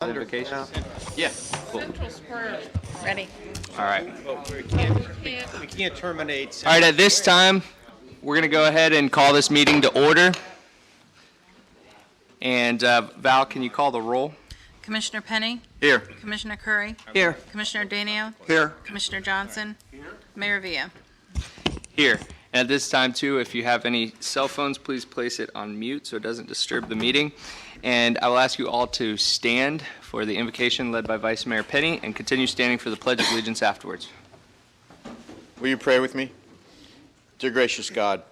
Invocation? Yeah. Cool. Central Square. Ready. All right. We can't terminate. All right, at this time, we're going to go ahead and call this meeting to order. And Val, can you call the roll? Commissioner Penny? Here. Commissioner Curry? Here. Commissioner Danio? Here. Commissioner Johnson? Mayor Villa? Here. And at this time, too, if you have any cell phones, please place it on mute so it doesn't disturb the meeting. And I will ask you all to stand for the invocation led by Vice Mayor Penny and continue standing for the Pledge of Allegiance afterwards. Will you pray with me? Dear gracious God,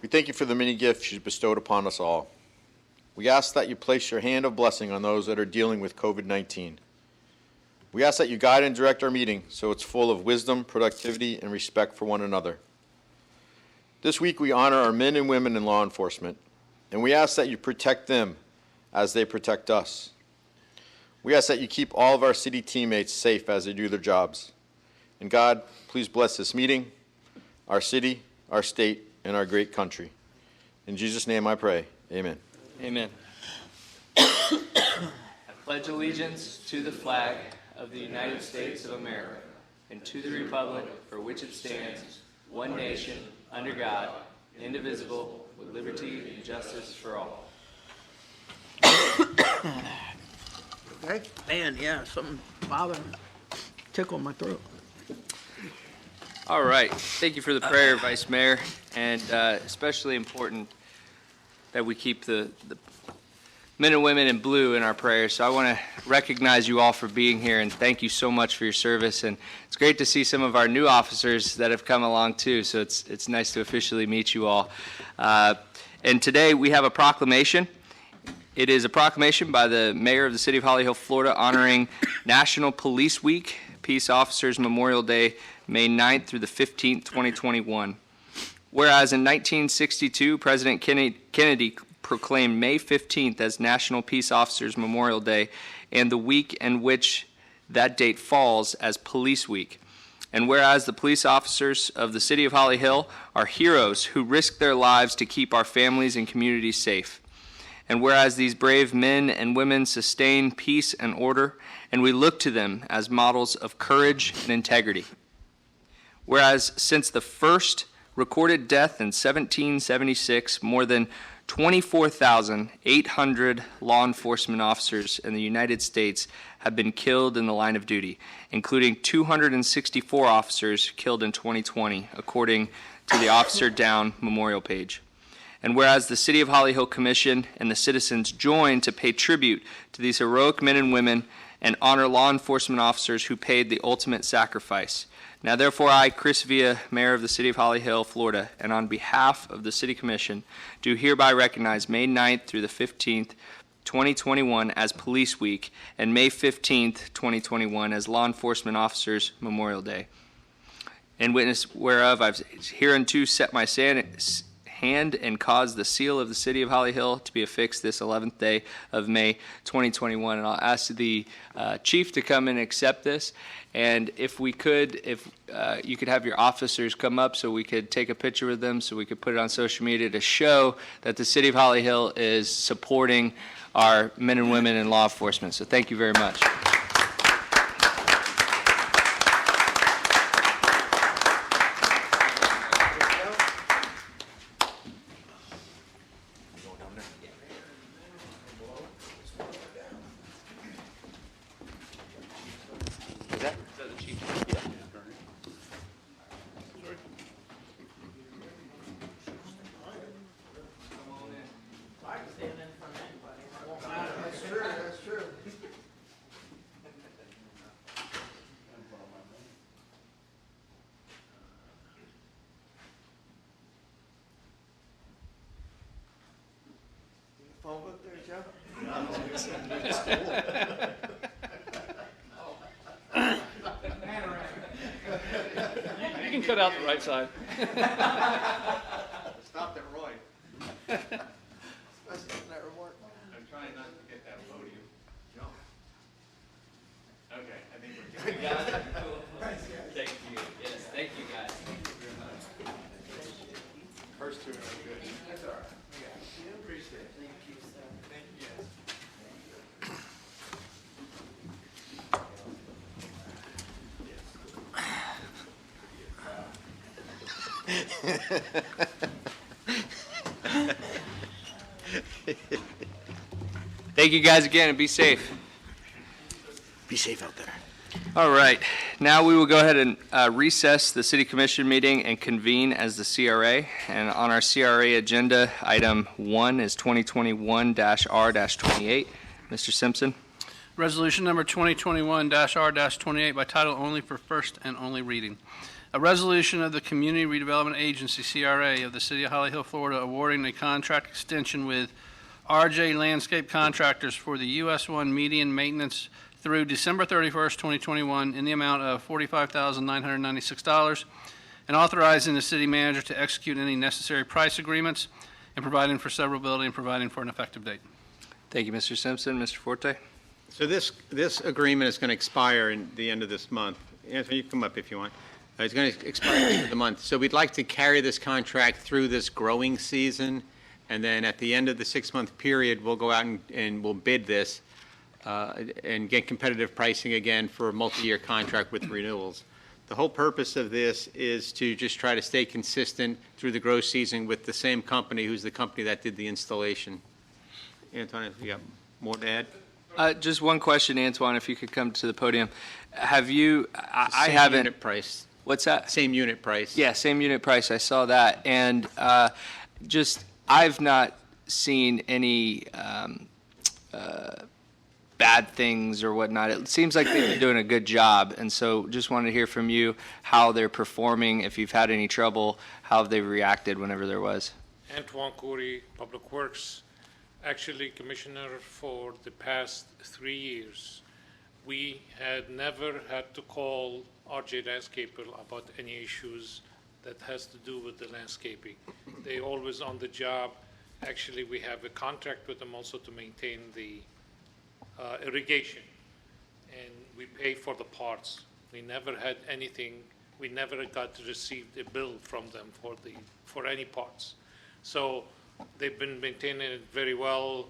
we thank you for the many gifts you've bestowed upon us all. We ask that you place your hand of blessing on those that are dealing with COVID-19. We ask that you guide and direct our meeting so it's full of wisdom, productivity, and respect for one another. This week we honor our men and women in law enforcement, and we ask that you protect them as they protect us. We ask that you keep all of our city teammates safe as they do their jobs. And God, please bless this meeting, our city, our state, and our great country. In Jesus' name I pray, amen. Amen. I pledge allegiance to the flag of the United States of America and to the republic for which it stands, one nation, under God, indivisible, with liberty and justice for all. Okay. Man, yeah, something bothering, tickle my throat. All right. Thank you for the prayer, Vice Mayor, and especially important that we keep the men and women in blue in our prayers. So I want to recognize you all for being here and thank you so much for your service. And it's great to see some of our new officers that have come along too. So it's nice to officially meet you all. And today we have a proclamation. It is a proclamation by the mayor of the city of Holly Hill, Florida, honoring National Police Week, Peace Officers Memorial Day, May 9th through the 15th, 2021. Whereas in 1962, President Kennedy proclaimed May 15th as National Peace Officers Memorial Day and the week in which that date falls as Police Week. And whereas the police officers of the city of Holly Hill are heroes who risk their lives to keep our families and communities safe. And whereas these brave men and women sustain peace and order, and we look to them as models of courage and integrity. Whereas since the first recorded death in 1776, more than 24,800 law enforcement officers in the United States have been killed in the line of duty, including 264 officers killed in 2020, according to the Officer Down Memorial page. And whereas the City of Holly Hill Commission and the citizens join to pay tribute to these heroic men and women and honor law enforcement officers who paid the ultimate sacrifice. Now, therefore, I, Chris Villa, Mayor of the City of Holly Hill, Florida, and on behalf of the City Commission, do hereby recognize May 9th through the 15th, 2021 as Police Week, and May 15th, 2021 as Law Enforcement Officers Memorial Day. In witness whereof, I've hereunto set my hand and caused the seal of the City of Holly Hill to be affixed this 11th day of May 2021. And I'll ask the Chief to come and accept this. And if we could, if you could have your officers come up so we could take a picture with them so we could put it on social media to show that the City of Holly Hill is supporting our men and women in law enforcement. So thank you very much. Phone book there, Joe? You can cut out the right side. Stop that, Roy. That report. I'm trying not to get that podium. Okay, I think we're good. We got it. Thank you. Yes, thank you guys. First two are good. That's all right. Appreciate it. Thank you. Thank you guys again, and be safe. Be safe out there. All right, now we will go ahead and recess the city commission meeting and convene as the CRA. And on our CRA agenda, item 1 is 2021-R-28. Mr. Simpson? Resolution number 2021-R-28 by title only for first and only reading. A resolution of the Community Redevelopment Agency, CRA, of the City of Holly Hill, Florida, awarding a contract extension with RJ Landscape Contractors for the US 1 median maintenance through December 31st, 2021, in the amount of $45,996, and authorizing the city manager to execute any necessary price agreements, and providing for severability and providing for an effective date. Thank you, Mr. Simpson. Mr. Forte? So this agreement is going to expire in the end of this month. Anthony, you can come up if you want. It's going to expire at the end of the month. So we'd like to carry this contract through this growing season, and then at the end of the 6-month period, we'll go out and we'll bid this and get competitive pricing again for a multi-year contract with renewals. The whole purpose of this is to just try to stay consistent through the grow season with the same company who's the company that did the installation. Antonio, you got more to add? Just one question, Antoine, if you could come to the podium. Have you, I Same haven't, unit price. what's that? Same unit price. Yeah, same unit price, I saw that. And I've not seen any bad things or whatnot. It seems like they've been doing a good job, and so just wanted to hear from you how they're performing, if you've had any trouble, how they've reacted whenever there was. Antoine Coury, Public Works, actually Commissioner for the past 3 years. We had never had to call RJ Landscaper about any issues that has to do with the landscaping. They always on the job. Actually, we have a contract with them also to maintain the irrigation, and we pay for the parts. We never had anything, we never got to receive a bill from them for any parts. So they've been maintaining it very well,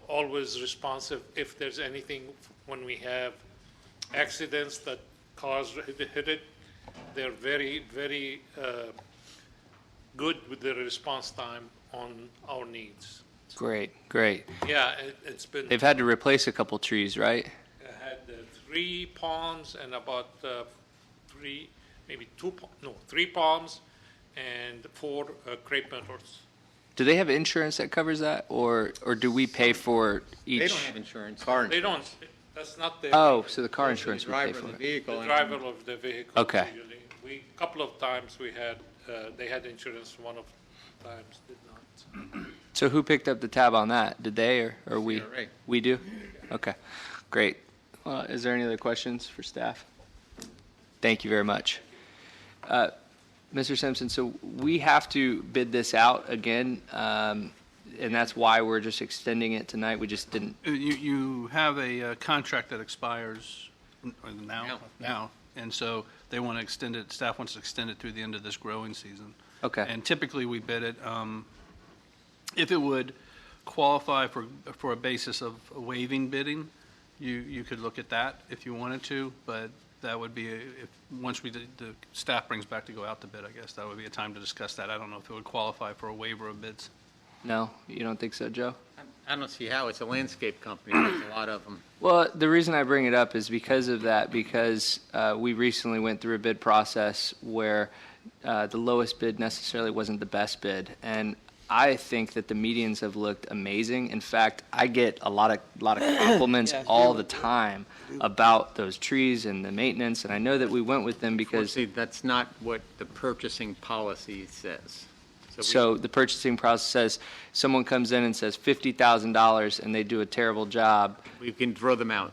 always responsive. If there's anything, when we have accidents that cars hit it, they're very, very good with their response time on our needs. Great, great. Yeah, it's been. They've had to replace a couple trees, right? I had 3 palms and about 3 palms and 4 crepe myrtles. Do they have insurance that covers that, or do we pay for each? They don't have insurance. They don't, that's not their. Oh, so the car insurance would pay Driver for of the it. vehicle. The and- driver of the vehicle. Okay. Usually. Couple of times we had, they had insurance, one of times did not. So who picked up the tab on that? Did they or we? CRA. We do? Okay, great. Is there any other questions for staff? Thank you very much. Mr. Simpson, so we have to bid this out again, and that's why we're just extending it tonight. We just didn't. You have a contract that expires now, and so they want to extend it, staff wants to extend it through the end of this growing season. Okay. And typically, we bid it, if it would qualify for a basis of waiving bidding, you could look at that if you wanted to, but that would be, once the staff brings back to go out to bid, I guess, that would be a time to discuss that. I don't know if it would qualify for a waiver of bids. No, you don't think so, Joe? I don't see how. It's a landscape company. There's a lot of them. Well, the reason I bring it up is because of that, because we recently went through a bid process where the lowest bid necessarily wasn't the best bid, and I think that the medians have looked amazing. In fact, I get a lot of compliments all the time about those trees and the maintenance, and I know that we went with them because. See, that's not what the purchasing policy says. So the purchasing process says someone comes in and says $50,000 and they do a terrible job, We can throw them out.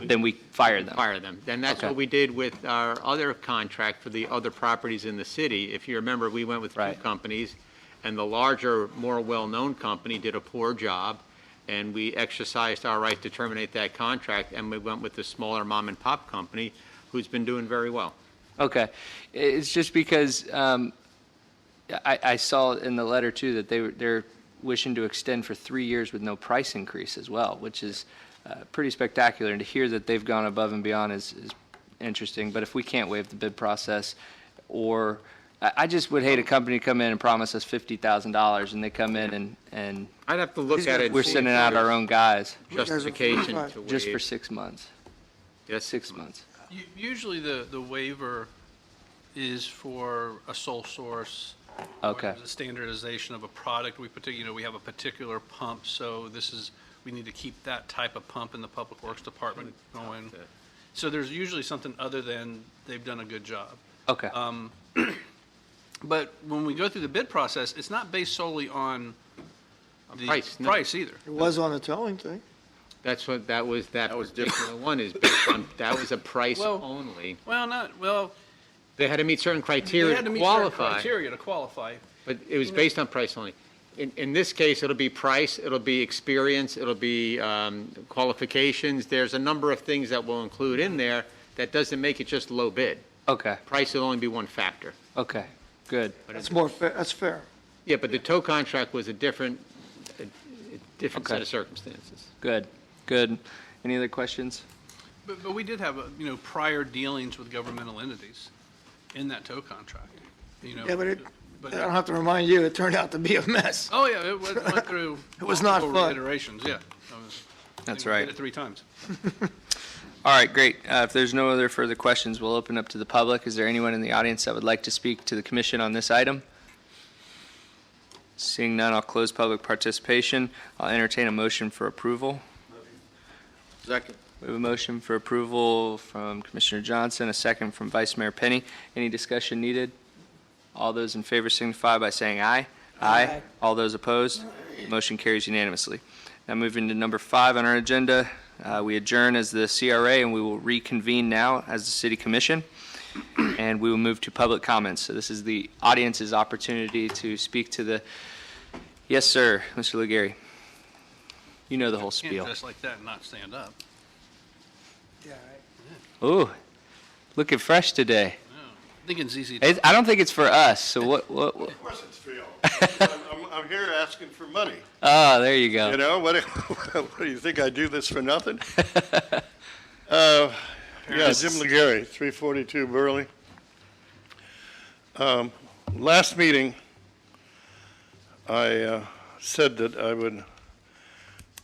then we fire them. Fire them. And that's Okay. what we did with our other contract for the other properties in the city. If you remember, we went with 2 Right. companies, and the larger, more well-known company did a poor job, and we exercised our right to terminate that contract, and we went with the smaller mom-and-pop company, who's been doing very well. Okay. It's just because I saw in the letter, too, that they're wishing to extend for 3 years with no price increase as well, which is pretty spectacular. And to hear that they've gone above and beyond is interesting. But if we can't waive the bid process or I just would hate a company to come in and promise us $50,000 and they come in and I'd have to look at it. we're sending out our own guys Justification to just for waive. 6 months. Yes. 6 months. Usually the waiver is for a sole source. Okay. The standardization of a product. We have a particular pump, so we need to keep that type of pump in the Public Works Department going. So there's usually something other than they've done a good job. Okay. But when we go through the bid process, it's not based solely on the Price, no. price either. It was on the towing thing. That was was different. particular one is based on, that was a price Well- only. Well, They had to meet certain they criteria had to to meet certain qualify, criteria to qualify. but it was based on price only. In this case, it'll be price, it'll be experience, it'll be qualifications. There's a number of things that we'll include in there that doesn't make it just low bid. Okay. Price will only be one factor. Okay. Good. That's more fair, that's fair. Yeah, but the tow contract was a different set Okay. of circumstances. Good. Good. Any other questions? But we did have, prior dealings with governmental entities in that tow contract, Yeah, but I don't have to remind you, it turned out to be a mess. Oh, yeah, it went through. It was not multiple fun. Iterations, yeah. That's We right. did it 3 times. All right, great. If there's no other further questions, we'll open up to the public. Is there anyone in the audience that would like to speak to the commission on this item? Seeing none, I'll close public participation. I'll entertain a motion for approval. Second. We have a motion for approval from Commissioner Johnson, a second from Vice Mayor Penny. Any discussion needed? All those in favor signify by saying aye. Aye. All those opposed? Motion carries unanimously. Now moving to number 5 on our agenda, we adjourn as the CRA and we will reconvene now as the City Commission. And we will move to public comments. So this is the audience's opportunity to speak to the, yes, sir, Mr. Legary. You know the whole Can't spiel. dress like that and not stand up. Ooh, looking fresh today. I think it's easy to. I don't think it's for us, so what? Of course it's for y'all. I'm here asking for money. Oh, there you You go. know, what do you think I do this for nothing? Yeah, Jim Legary, 342 Burley. Last meeting, I said that I would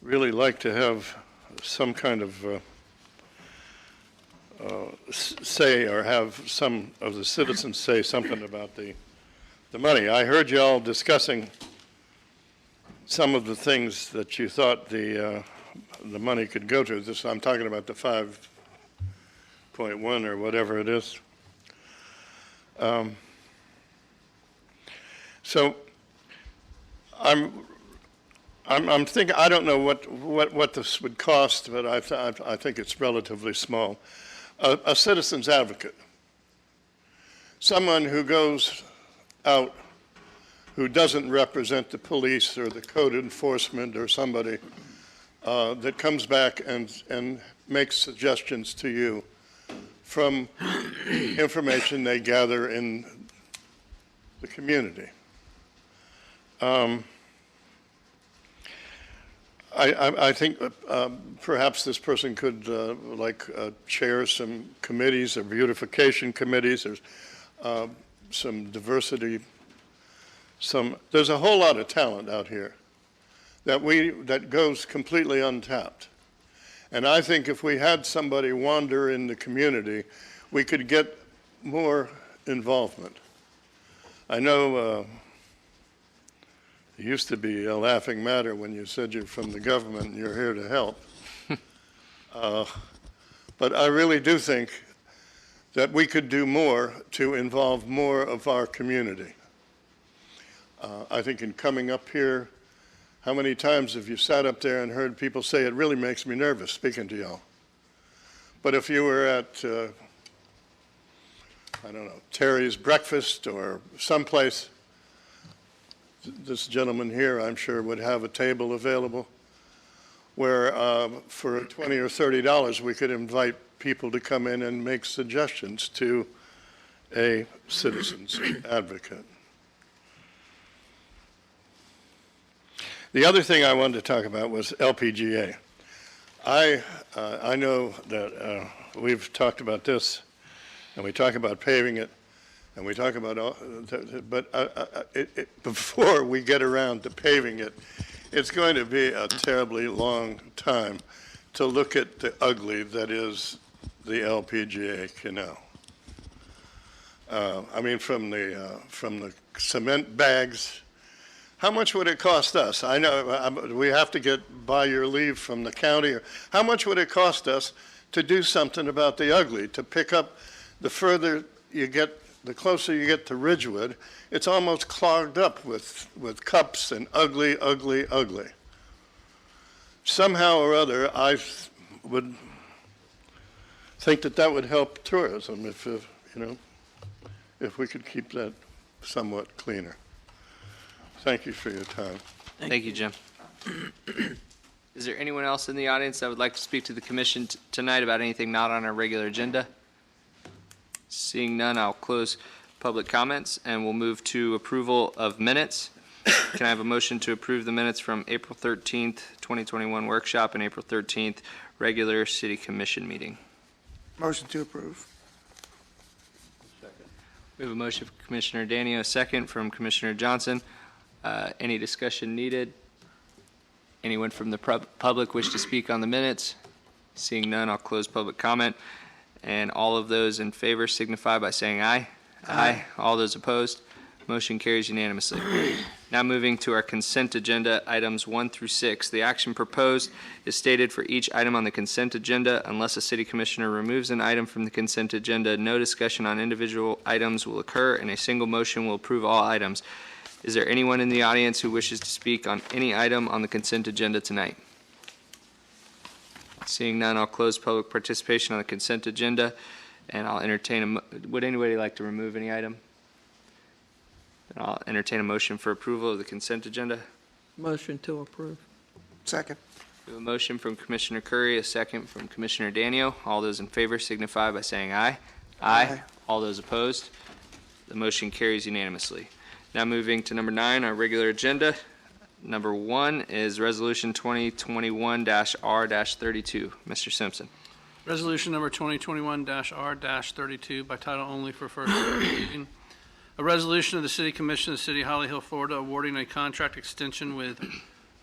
really like to have some kind of say, or have some of the citizens say something about the money. I heard y'all discussing some of the things that you thought the money could go to. This, I'm talking about the 5.1 or whatever it is. So I'm thinking, I don't know what this would cost, but I think it's relatively small. A citizen's advocate, someone who goes out who doesn't represent the police or the code enforcement or somebody that comes back and makes suggestions to you from information they gather in the community. I think perhaps this person could chair some committees or beautification committees or some diversity. There's a whole lot of talent out here that goes completely untapped. And I think if we had somebody wander in the community, we could get more involvement. I know it used to be a laughing matter when you said you're from the government and you're here to help. But I really do think that we could do more to involve more of our community. I think in coming up here, how many times have you sat up there and heard people say, it really makes me nervous speaking to y'all? But if you were at, I don't know, Terry's Breakfast or someplace, this gentleman here, I'm sure, would have a table available where for $20 or $30, we could invite people to come in and make suggestions to a citizen's advocate. The other thing I wanted to talk about was LPGA. I know that we've talked about this, and we talk about paving it, and we talk about, but before we get around to paving it, it's going to be a terribly long time to look at the ugly that is the LPGA canal. I mean, from the cement bags, how much would it cost us? I know we have to get by your leave from the county. How much would it cost us to do something about the ugly, to pick up the further you get, the closer you get to Ridgewood, it's almost clogged up with cups and ugly, ugly, ugly. Somehow or other, I would think that would help tourism if if we could keep that somewhat cleaner. Thank you for your time. Thank you, Jim. Is there anyone else in the audience that would like to speak to the commission tonight about anything not on our regular agenda? Seeing none, I'll close public comments, and we'll move to approval of minutes. Can I have a motion to approve the minutes from April 13th, 2021 workshop and April 13th regular city commission meeting? Motion to approve. We have a motion from Commissioner Danio, a second from Commissioner Johnson. Any discussion needed? Anyone from the public wish to speak on the minutes? Seeing none, I'll close public comment. And all of those in favor signify by saying aye. Aye. All those opposed? Motion carries unanimously. Now moving to our consent agenda, items 1 through 6. The action proposed is stated for each item on the consent agenda. Unless a city commissioner removes an item from the consent agenda, no discussion on individual items will occur, and a single motion will approve all items. Is there anyone in the audience who wishes to speak on any item on the consent agenda tonight? Seeing none, I'll close public participation on the consent agenda, and I'll entertain would anybody like to remove any item? Then I'll entertain a motion for approval of the consent agenda. Motion to approve. Second. We have a motion from Commissioner Curry, a second from Commissioner Danio. All those in favor signify by saying aye. Aye. All those opposed? The motion carries unanimously. Now moving to number 9, our regular agenda. Number 1 is Resolution 2021-R-32. Mr. Simpson. Resolution number 2021-R-32 by title only for first reading. A resolution of the City Commission of the City of Holly Hill, Florida, awarding a contract extension with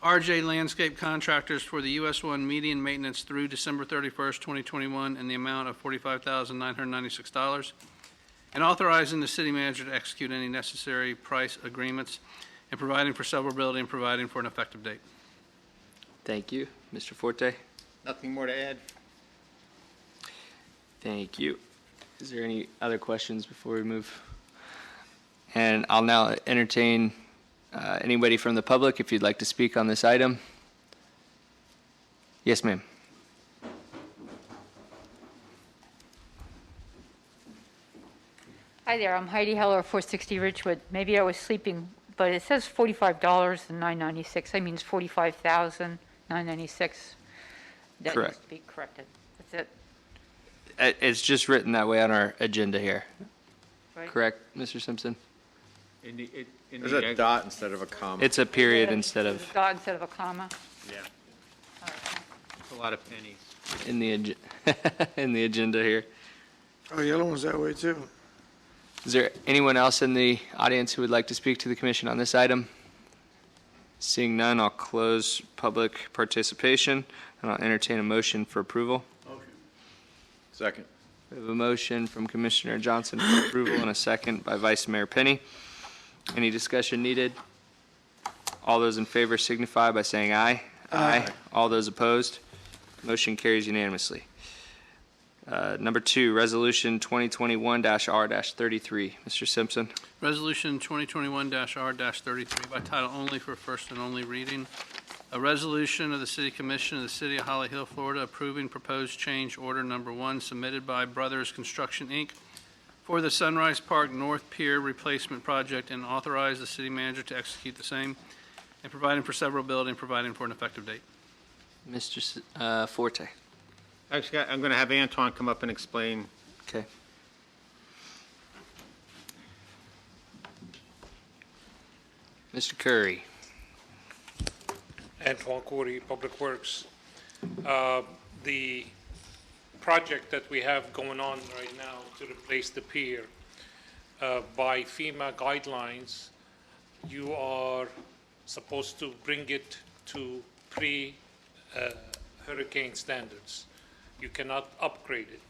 RJ Landscape Contractors for the US 1 median maintenance through December 31st, 2021, in the amount of $45,996, and authorizing the city manager to execute any necessary price agreements, and providing for severability and providing for an effective date. Thank you. Mr. Forte. Nothing more to add? Thank you. Is there any other questions before we move? And I'll now entertain anybody from the public if you'd like to speak on this item. Yes, ma'am. Hi there, I'm Heidi Heller, 460 Ridgewood. Maybe I was sleeping, but it says $45,996. That means $45,996. That Correct. needs to be corrected. That's it, It's just written that way on our agenda here. right? Correct, Mr. Simpson? There's a dot instead of a comma. It's a period instead of A dot instead of a comma. Yeah. All right. It's a lot of pennies. in the in the agenda here. Oh, the other one's that way too. Is there anyone else in the audience who would like to speak to the commission on this item? Seeing none, I'll close public participation, and I'll entertain a motion for approval. Second. We have a motion from Commissioner Johnson for approval and a second by Vice Mayor Penny. Any discussion needed? All those in favor signify by saying aye. Aye. All those opposed? Motion carries unanimously. Number 2, Resolution 2021-R-33. Mr. Simpson. Resolution 2021-R-33 by title only for first and only reading. A resolution of the City Commission of the City of Holly Hill, Florida, approving proposed change order number 1 submitted by Brothers Construction, Inc. for the Sunrise Park North Pier Replacement Project, and authorize the city manager to execute the same, and providing for severability and providing for an effective date. Mr. Forte. Actually, I'm going to have Antoine come up and explain. Okay. Mr. Curry. Antoine Coury, Public Works. The project that we have going on right now to replace the pier by FEMA guidelines, you are supposed to bring it to pre-hurricane standards. You cannot upgrade it.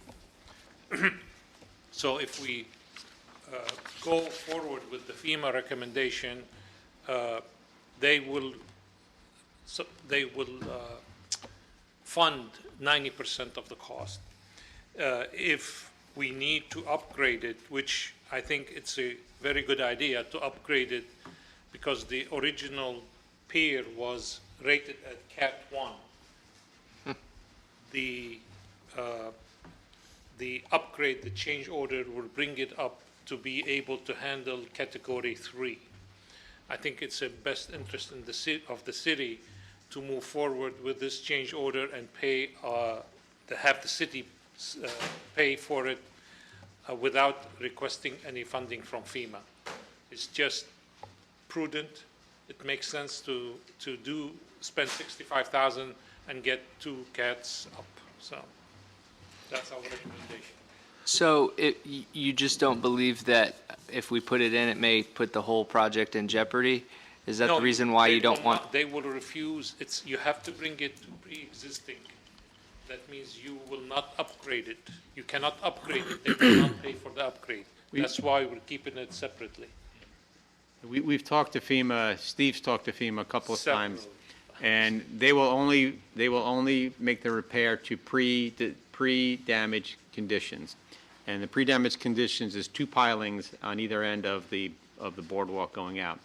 So if we go forward with the FEMA recommendation, they will fund 90% of the cost. If we need to upgrade it, which I think it's a very good idea to upgrade it, because the original pier was rated at Cat 1. The upgrade, the change order will bring it up to be able to handle Category 3. I think it's in best interest in of the city to move forward with this change order and pay, to have the city pay for it without requesting any funding from FEMA. It's just prudent. It makes sense to spend $65,000 and get 2 cats up. So that's our recommendation. So you just don't believe that if we put it in, it may put the whole project in jeopardy? Is that No, the reason why they you don't will want? not. They will refuse. You have to bring it to pre-existing. That means you will not upgrade it. You cannot upgrade it. They will not pay for the upgrade. That's why we're keeping it separately. We've talked to FEMA, Steve's talked to FEMA a couple of times, Several. and they will only make the repair to pre-damage conditions. And the pre-damage conditions is 2 pilings on either end of the boardwalk going out.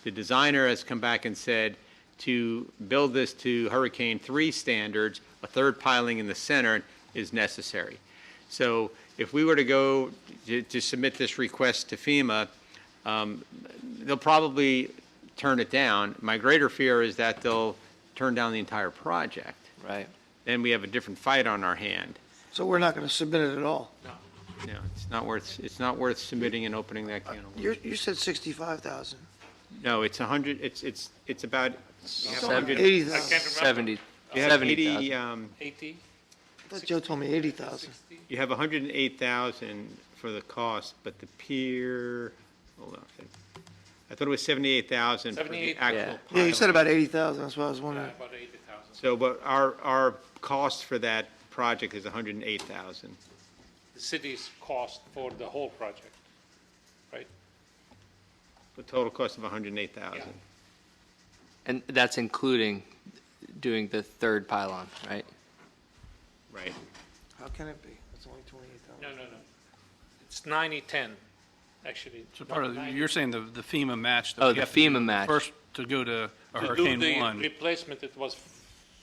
The designer has come back and said to build this to Hurricane 3 standards, a 3rd piling in the center is necessary. So if we were to go to submit this request to FEMA, they'll probably turn it down. My greater fear is that they'll turn down the entire project. Right. Then we have a different fight on our hand. So we're not going to submit it at all? No, it's not worth submitting and opening that can of worms. You said 65,000. No, it's 100, it's about, you have 100 80,000. I can't remember. 70, you have 80, 70,000. 80? I thought Joe told me 80,000. you have 108,000 for the cost, but the pier, hold on a second. I thought it was 78,000 for the 78, actual yeah. Yeah, you piling. said about 80,000, that's what I was Yeah, wondering. about 80,000. So, but our cost for that project is 108,000. The city's cost for the whole project, right? The total cost of 108,000. Yeah. And that's including doing the 3rd pylon, right? Right. How can it be? It's only 28,000. No. It's 90-10, actually. So part of, Not 90. you're saying the FEMA match. that Oh, we the have to do FEMA match. First to go to a To do Hurricane the 1. replacement, it was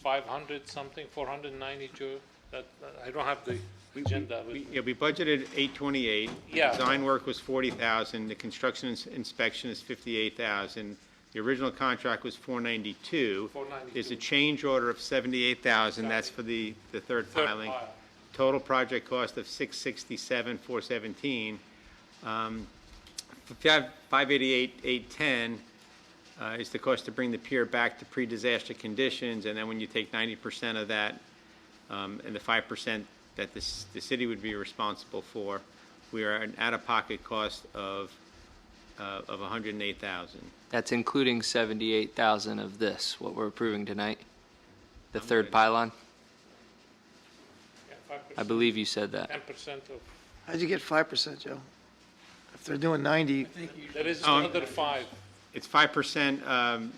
500 something, 490, Joe. That, I don't have the agenda with me. Yeah, we budgeted 828. Yeah. Design work was 40,000. The construction inspection is 58,000. The original contract was 492. 492. There's a change order of 78,000. That's for the 3rd Third filing. pile. Total project cost of 667,417. 588,810 is the cost to bring the pier back to pre-disaster conditions. And then when you take 90% of that, and the 5% that the city would be responsible for, we are at an out-of-pocket cost of 108,000. That's including 78,000 of this, what we're approving tonight? The 3rd pylon? Yeah, 5%, I believe you said that. 10% of, How'd you get 5%, Joe? If they're doing 90, there is Oh, another 5. It's 5%.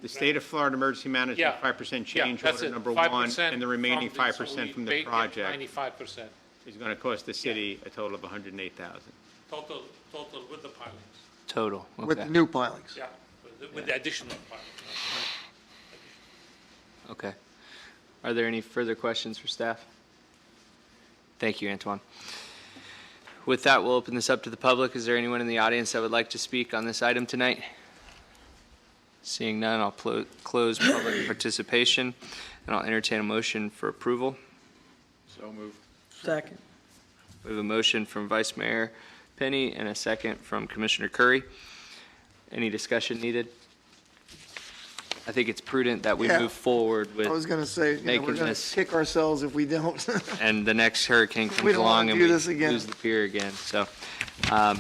The State of Florida Emergency Management, Yeah. 5% Yeah, change that's order it. number 5% one, and the remaining from the- so 5% we from the pay- project 95%. is going to cost the city a total of 108,000. Total with the pilings. Total, with okay. new pilings. Yeah, with the additional pilings. Okay. Are there any further questions for staff? Thank you, Antoine. With that, we'll open this up to the public. Is there anyone in the audience that would like to speak on this item tonight? Seeing none, I'll close public participation, and I'll entertain a motion for approval. So moved. Second. We have a motion from Vice Mayor Penny and a second from Commissioner Curry. Any discussion needed? I think it's prudent that we Yeah. move forward I was with, going to say, Making we're going to this- kick ourselves if we don't. and the next hurricane We comes don't wanna along and do we this again. lose the pier again. So, all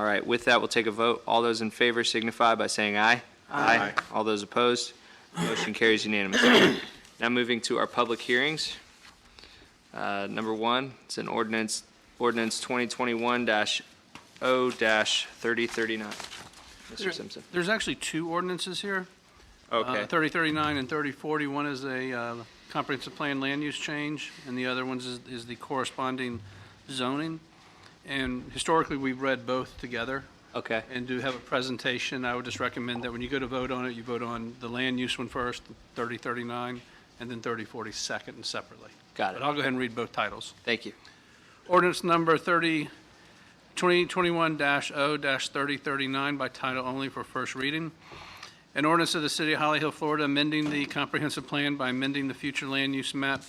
right, with that, we'll take a vote. All those in favor signify by saying aye. Aye. All those opposed? Motion carries unanimously. Now moving to our public hearings. Number one, it's an ordinance 2021-0-3039. Mr. Simpson. There's actually two ordinances here. Okay. 3039 and 3040. One is a comprehensive plan land use change, and the other one is the corresponding zoning. And historically, we've read both together Okay. and do have a presentation. I would just recommend that when you go to vote on it, you vote on the land use one first, 3039, and then 3040 second and separately. Got But it. I'll go ahead and read both titles. Thank you. Ordinance number 2021-0-3039 by title only for first reading. An ordinance of the City of Holly Hill, Florida, amending the comprehensive plan by amending the future land use map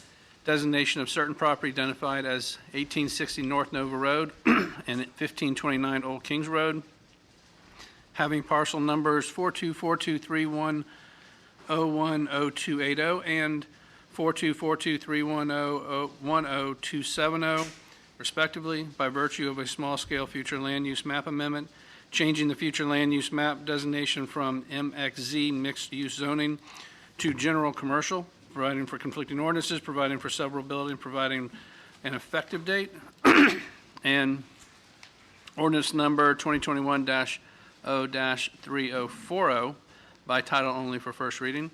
designation of certain property identified as 1860 North Nova Road and 1529 Old Kings Road, having parcel numbers 424231010280 and 424231010270, respectively, by virtue of a small-scale future land use map amendment, changing the future land use map designation from MXZ mixed-use zoning to general commercial, providing for conflicting ordinances, providing for severability, and providing an effective date. And ordinance number 2021-0-3040 by title only for first reading.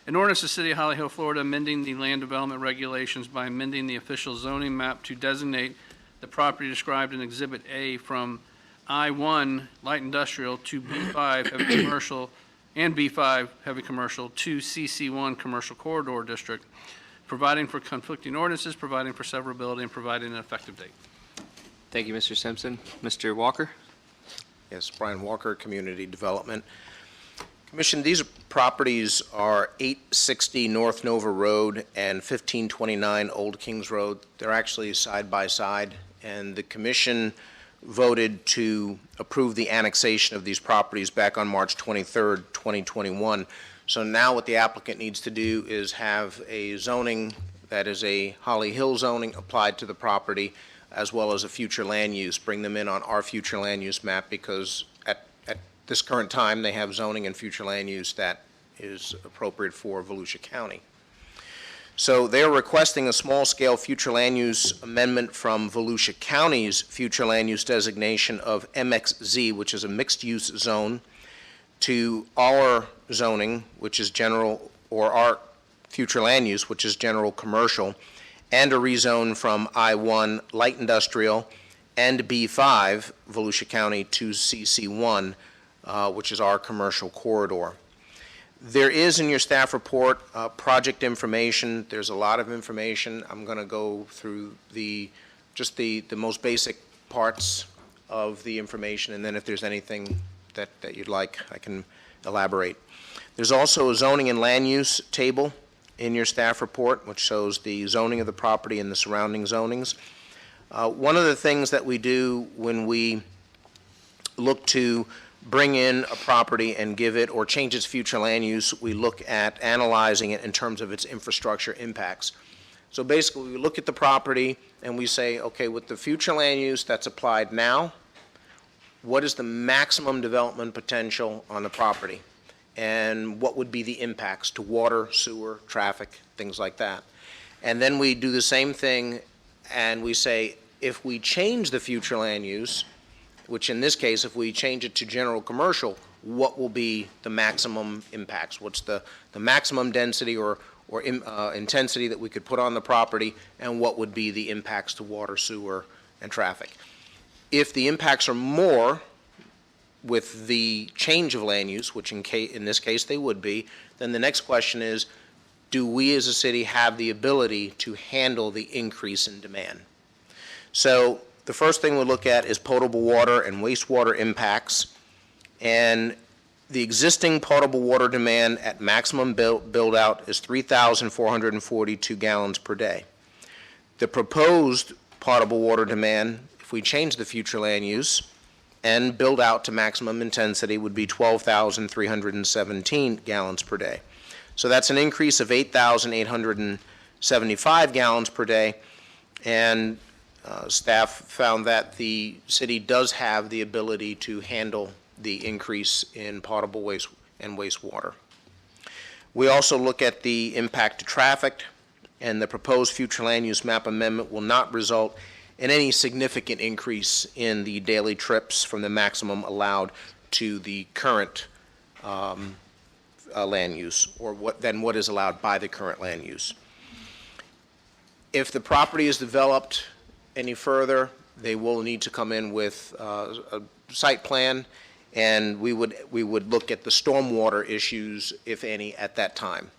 An ordinance of the City of Holly Hill, Florida, amending the land development regulations by amending the official zoning map to designate the property described in Exhibit A from I-1 light industrial to B5 heavy commercial and B5 heavy commercial to CC1 commercial corridor district, providing for conflicting ordinances, providing for severability, and providing an effective date. Thank you, Mr. Simpson. Mr. Walker? Yes, Brian Walker, Community Development. Commission, these properties are 860 North Nova Road and 1529 Old Kings Road. They're actually side by side, and the commission voted to approve the annexation of these properties back on March 23rd, 2021. So now what the applicant needs to do is have a zoning that is a Holly Hill zoning applied to the property, as well as a future land use, bring them in on our future land use map, because at this current time, they have zoning and future land use that is appropriate for Volusia County. So they're requesting a small-scale future land use amendment from Volusia County's future land use designation of MXZ, which is a mixed-use zone, to our zoning, which is general, or our future land use, which is general commercial, and a rezone from I-1 light industrial and B5, Volusia County, to CC1, which is our commercial corridor. There is in your staff report project information. There's a lot of information. I'm going to go through just the most basic parts of the information, and then if there's anything that you'd like, I can elaborate. There's also a zoning and land use table in your staff report, which shows the zoning of the property and the surrounding zonings. One of the things that we do when we look to bring in a property and give it or change its future land use, we look at analyzing it in terms of its infrastructure impacts. So basically, we look at the property and we say, okay, with the future land use that's applied now, what is the maximum development potential on the property? And what would be the impacts to water, sewer, traffic, things like that? And then we do the same thing and we say, if we change the future land use, which in this case, if we change it to general commercial, what will be the maximum impacts? What's the maximum density or intensity that we could put on the property, and what would be the impacts to water, sewer, and traffic? If the impacts are more with the change of land use, which in this case they would be, then the next question is, do we as a city have the ability to handle the increase in demand? So the first thing we look at is potable water and wastewater impacts, and the existing potable water demand at maximum build-out is 3,442 gallons per day. The proposed potable water demand, if we change the future land use, and build out to maximum intensity would be 12,317 gallons per day. So that's an increase of 8,875 gallons per day, and staff found that the city does have the ability to handle the increase in potable waste and wastewater. We also look at the impact to traffic, and the proposed future land use map amendment will not result in any significant increase in the daily trips from the maximum allowed to the current land use, or what is allowed by the current land use. If the property is developed any further, they will need to come in with a site plan, and we would look at the stormwater issues, if any, at that time.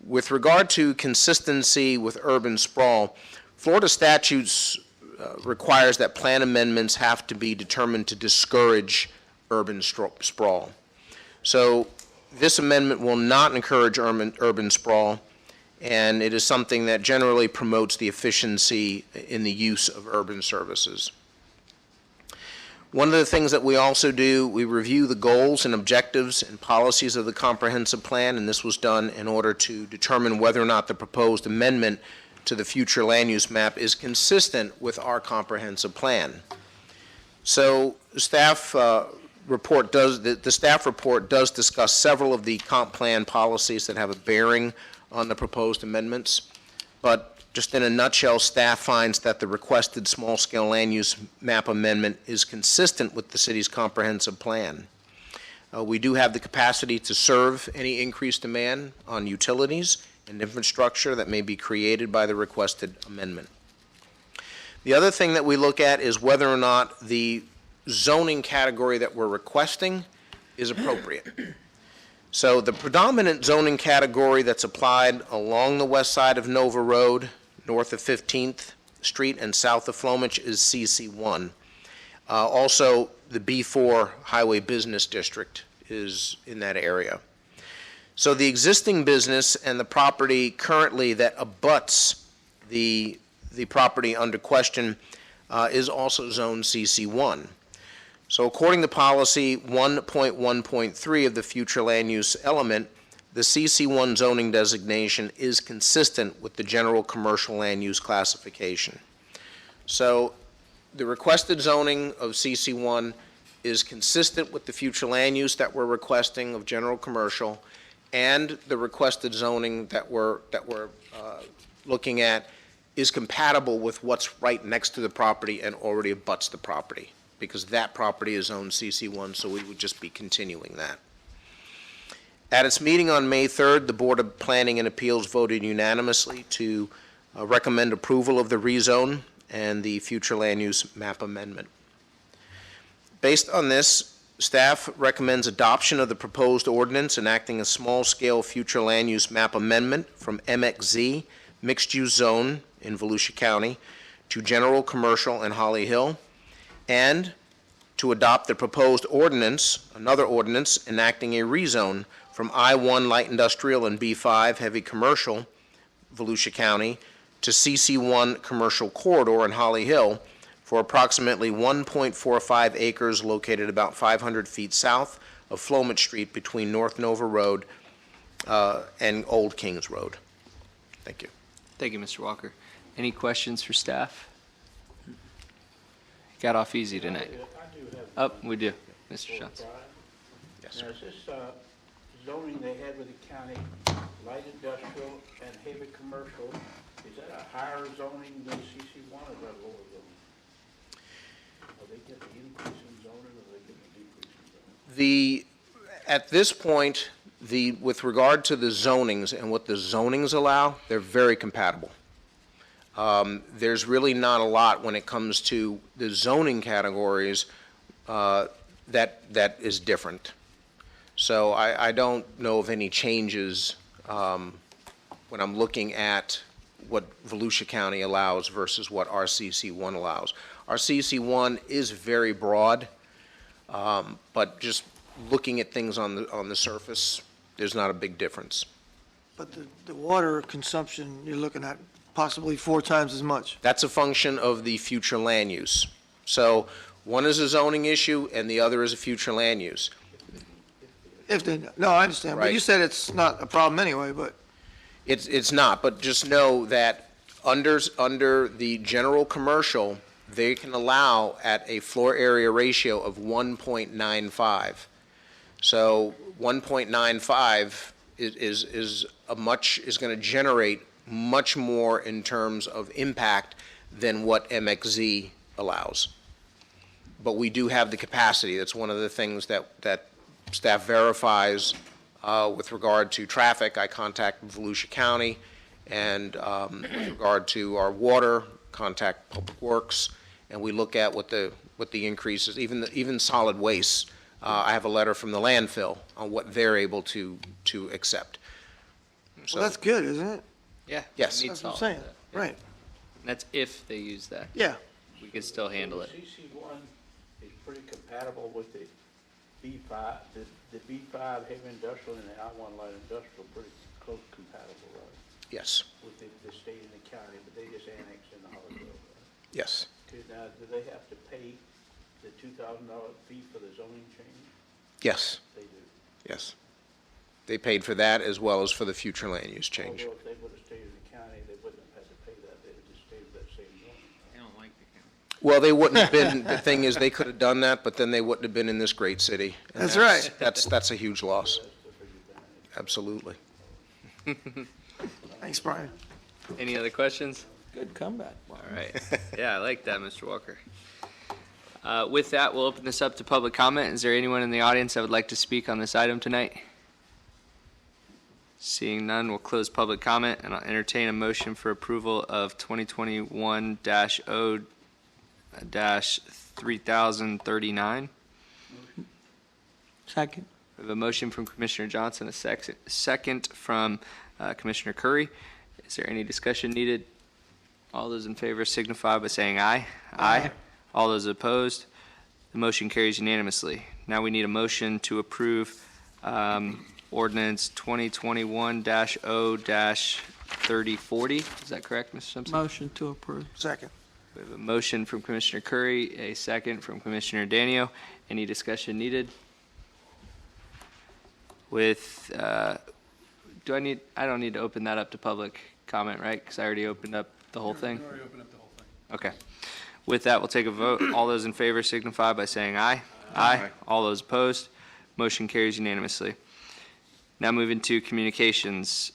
With regard to consistency with urban sprawl, Florida statutes requires that plan amendments have to be determined to discourage urban sprawl. So this amendment will not encourage urban sprawl, and it is something that generally promotes the efficiency in the use of urban services. One of the things that we also do, we review the goals and objectives and policies of the comprehensive plan, and this was done in order to determine whether or not the proposed amendment to the future land use map is consistent with our comprehensive plan. So the staff report does discuss several of the comp plan policies that have a bearing on the proposed amendments, but just in a nutshell, staff finds that the requested small-scale land use map amendment is consistent with the city's comprehensive plan. We do have the capacity to serve any increased demand on utilities and infrastructure that may be created by the requested amendment. The other thing that we look at is whether or not the zoning category that we're requesting is appropriate. So the predominant zoning category that's applied along the west side of Nova Road, north of 15th Street and south of Flomich, is CC1. Also, the B4 Highway Business District is in that area. So the existing business and the property currently that abuts the property under question is also zone CC1. So according to policy 1.1.3 of the future land use element, the CC1 zoning designation is consistent with the general commercial land use classification. So the requested zoning of CC1 is consistent with the future land use that we're requesting of general commercial, and the requested zoning that we're looking at is compatible with what's right next to the property and already abuts the property, because that property is zoned CC1, so we would just be continuing that. At its meeting on May 3rd, the Board of Planning and Appeals voted unanimously to recommend approval of the rezone and the future land use map amendment. Based on this, staff recommends adoption of the proposed ordinance enacting a small-scale future land use map amendment from MXZ, mixed-use zone in Volusia County, to general commercial in Holly Hill, and to adopt the proposed ordinance, another ordinance, enacting a rezone from I-1 light industrial and B5 heavy commercial, Volusia County, to CC1 commercial corridor in Holly Hill for approximately 1.45 acres located about 500 feet south of Flomich Street between North Nova Road and Old Kings Road. Thank you. Thank you, Mr. Walker. Any questions for staff? Got off easy tonight. I do have. Oh, we do. Mr. Johnson. Yes, Now, sir. is this zoning they had with the county, light industrial and heavy commercial, is that a higher zoning than CC1 or is that lower zoning? Are they getting an increase in zoning or are they getting a decrease in zoning? At this point, with regard to the zonings and what the zonings allow, they're very compatible. There's really not a lot when it comes to the zoning categories that is different. So I don't know of any changes when I'm looking at what Volusia County allows versus what our CC1 allows. Our CC1 is very broad, but just looking at things on the surface, there's not a big difference. But the water consumption, you're looking at possibly 4 times as much. That's a function of the future land use. So One is a zoning issue, and the other is a future land use. If they, no, I understand, but you Right. said it's not a problem anyway, but It's not, but just know that under the general commercial, they can allow at a floor area ratio of 1.95. So 1.95 is going to generate much more in terms of impact than what MXZ allows. But we do have the capacity. That's one of the things that staff verifies with regard to traffic. I contact Volusia County, and with regard to our water, contact Public Works, and we look at what the increases, even solid waste. I have a letter from the landfill on what they're able to accept. So, well, that's good, isn't it? Yeah. Yes. it That's meets what I'm all saying. of that. Right. And that's if they use that. Yeah. We could still handle it. CC1 is pretty compatible with the B5, the B5 heavy industrial and the I1 light industrial, pretty close compatible, right? yes, With the state and the county, but they just annexed in the Hollywood, right? yes, Okay, now, do they have to pay the $2,000 fee for the zoning change? yes, They do. yes. They paid for that as well as for the future land use change. Although if they would have stayed in the county, they wouldn't have had to pay that, they'd have just stayed with that same zoning. I don't like the county. Well, they wouldn't have been, the thing is, they could have done that, but then they wouldn't have been in this great city. And That's right. That's a huge loss. That's the big advantage. Absolutely. Thanks, Brian. Any other questions? Good comeback. All right. Yeah, I like that, Mr. Walker. With that, we'll open this up to public comment. Is there anyone in the audience that would like to speak on this item tonight? Seeing none, we'll close public comment, and I'll entertain a motion for approval of 2021-0-3039. Second. We have a motion from Commissioner Johnson, a second from Commissioner Curry. Is there any discussion needed? All those in favor signify by saying aye. Aye. All those opposed? The motion carries unanimously. Now we need a motion to approve ordinance 2021-0-3040. Is that correct, Mr. Simpson? Motion to approve. Second. We have a motion from Commissioner Curry, a second from Commissioner Danio. Any discussion needed? With, I don't need to open that up to public comment, right? Because I already opened up the whole thing? already opened up the whole thing. Okay. With that, we'll take a vote. All those in favor signify by saying aye. Aye. All those opposed? Motion carries unanimously. Now moving to communications.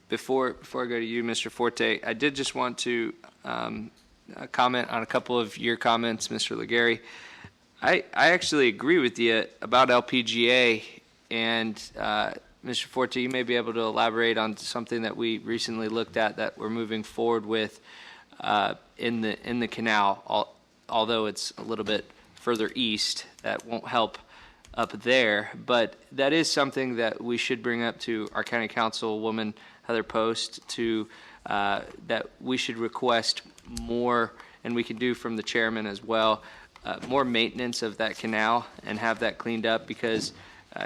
Before I go to you, Mr. Forte, I did just want to comment on a couple of your comments, Mr. Legary. I actually agree with you about LPGA, and Mr. Forte, you may be able to elaborate on something that we recently looked at that we're moving forward with in the canal, although it's a little bit further east. That won't help up there, but that is something that we should bring up to our county councilwoman Heather Post to that we should request more, and we can do from the chairman as well, more maintenance of that canal and have that cleaned up, because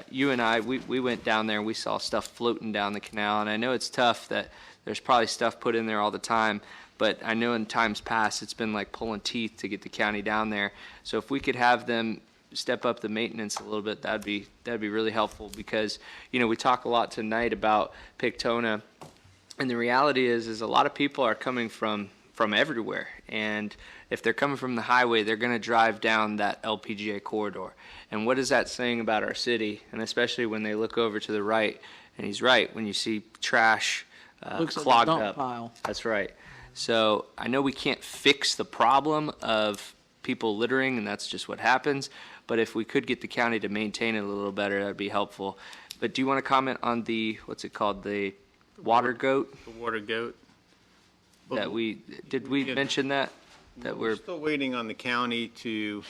you and I, we went down there and we saw stuff floating down the canal, and I know it's tough that there's probably stuff put in there all the time, but I know in times past it's been like pulling teeth to get the county down there. So if we could have them step up the maintenance a little bit, that'd be really helpful, because we talk a lot tonight about Pictona, and the reality is a lot of people are coming from everywhere, and if they're coming from the highway, they're going to drive down that LPGA corridor. And what is that saying about our city? And especially when they look over to the right, and he's right, when you see trash clogged up. Pile. That's right. So I know we can't fix the problem of people littering, and that's just what happens. But if we could get the county to maintain it a little better, that'd be helpful. But do you want to comment on the, what's it called, the water goat? The water goat. That did we mention that? That We're still waiting on the county to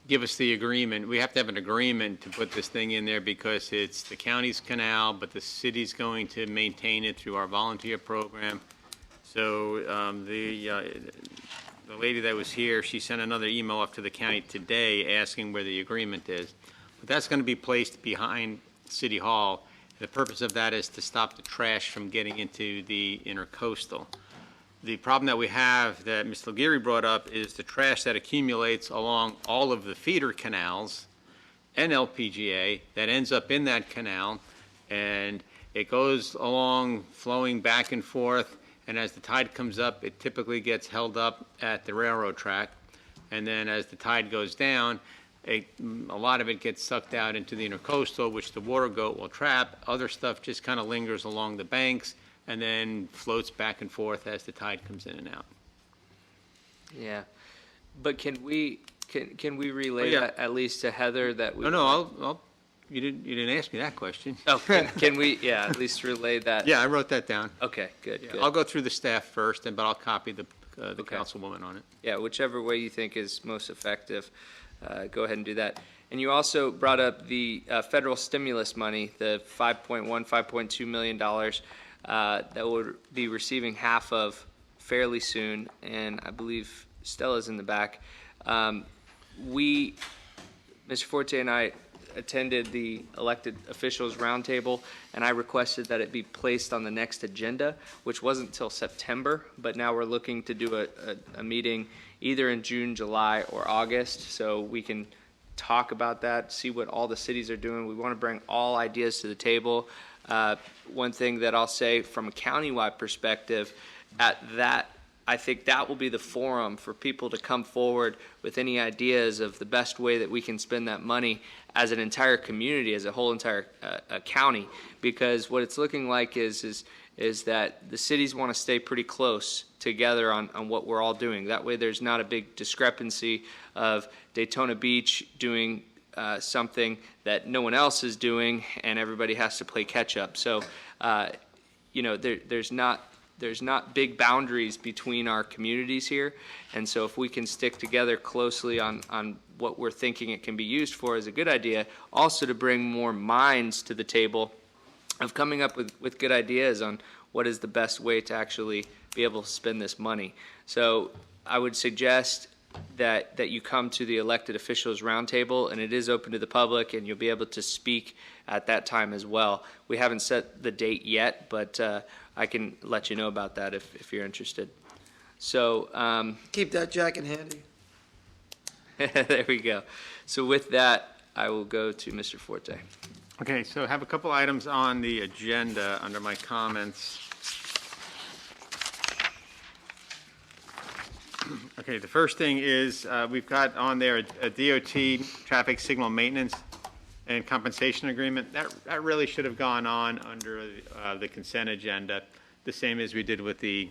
give us the agreement. We have to have an agreement to put this thing in there, because it's the county's canal, but the city's going to maintain it through our volunteer program. So the lady that was here, she sent another email off to the county today asking where the agreement is. But that's going to be placed behind City Hall. The purpose of that is to stop the trash from getting into the intercoastal. The problem that we have that Mr. Legere brought up is the trash that accumulates along all of the feeder canals and LPGA that ends up in that canal, and it goes along flowing back and forth, and as the tide comes up, it typically gets held up at the railroad track, and then as the tide goes down, a lot of it gets sucked out into the intercoastal, which the water goat will trap. Other stuff just kind of lingers along the banks and then floats back and forth as the tide comes in and out. Yeah, but can we relay yeah. that at least to Heather that we? No, you didn't ask me that question. Oh, can we? Yeah, at least relay that. Yeah, I wrote that down. Okay, good. Yeah, good. I'll go through the staff first, but I'll copy the Okay. councilwoman on it. Yeah, whichever way you think is most effective, go ahead and do that. And you also brought up the federal stimulus money, the $5.2 million that we'll be receiving half of fairly soon, and I believe Stella's in the back. Mr. Forte and I attended the elected officials roundtable, and I requested that it be placed on the next agenda, which wasn't until September, but now we're looking to do a meeting either in June, July, or August, so we can talk about that, see what all the cities are doing. We want to bring all ideas to the table. One thing that I'll say from a countywide perspective, I think that will be the forum for people to come forward with any ideas of the best way that we can spend that money as an entire community, as a whole entire county, because what it's looking like is that the cities want to stay pretty close together on what we're all doing. That way there's not a big discrepancy of Daytona Beach doing something that no one else is doing and everybody has to play catch up. So, there's not big boundaries between our communities here, and so if we can stick together closely on what we're thinking it can be used for is a good idea. Also to bring more minds to the table of coming up with good ideas on what is the best way to actually be able to spend this money. So I would suggest that you come to the elected officials roundtable, and it is open to the public, and you'll be able to speak at that time as well. We haven't set the date yet, but I can let you know about that if you're interested. So Keep that jacket handy. there we go. So with that, I will go to Mr. Forte. Okay, so I have a couple items on the agenda under my comments. Okay, the first thing is we've got on there a DOT traffic signal maintenance and compensation agreement. That really should have gone on under the consent agenda, the same as we did with the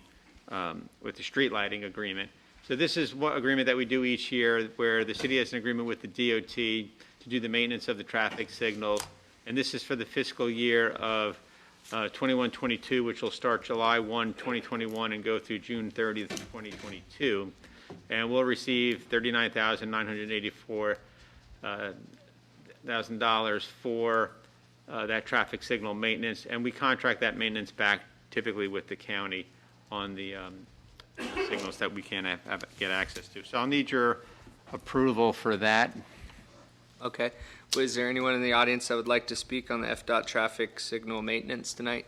street lighting agreement. So this is what agreement that we do each year, where the city has an agreement with the DOT to do the maintenance of the traffic signal, and this is for the fiscal year of 21-22, which will start July 1, 2021, and go through June 30th, 2022, and we'll receive $39,984 $1,000 for that traffic signal maintenance, and we contract that maintenance back typically with the county on the signals that we can't get access to. So I'll need your approval for that. Okay. Well, is there anyone in the audience that would like to speak on the FDOT traffic signal maintenance tonight?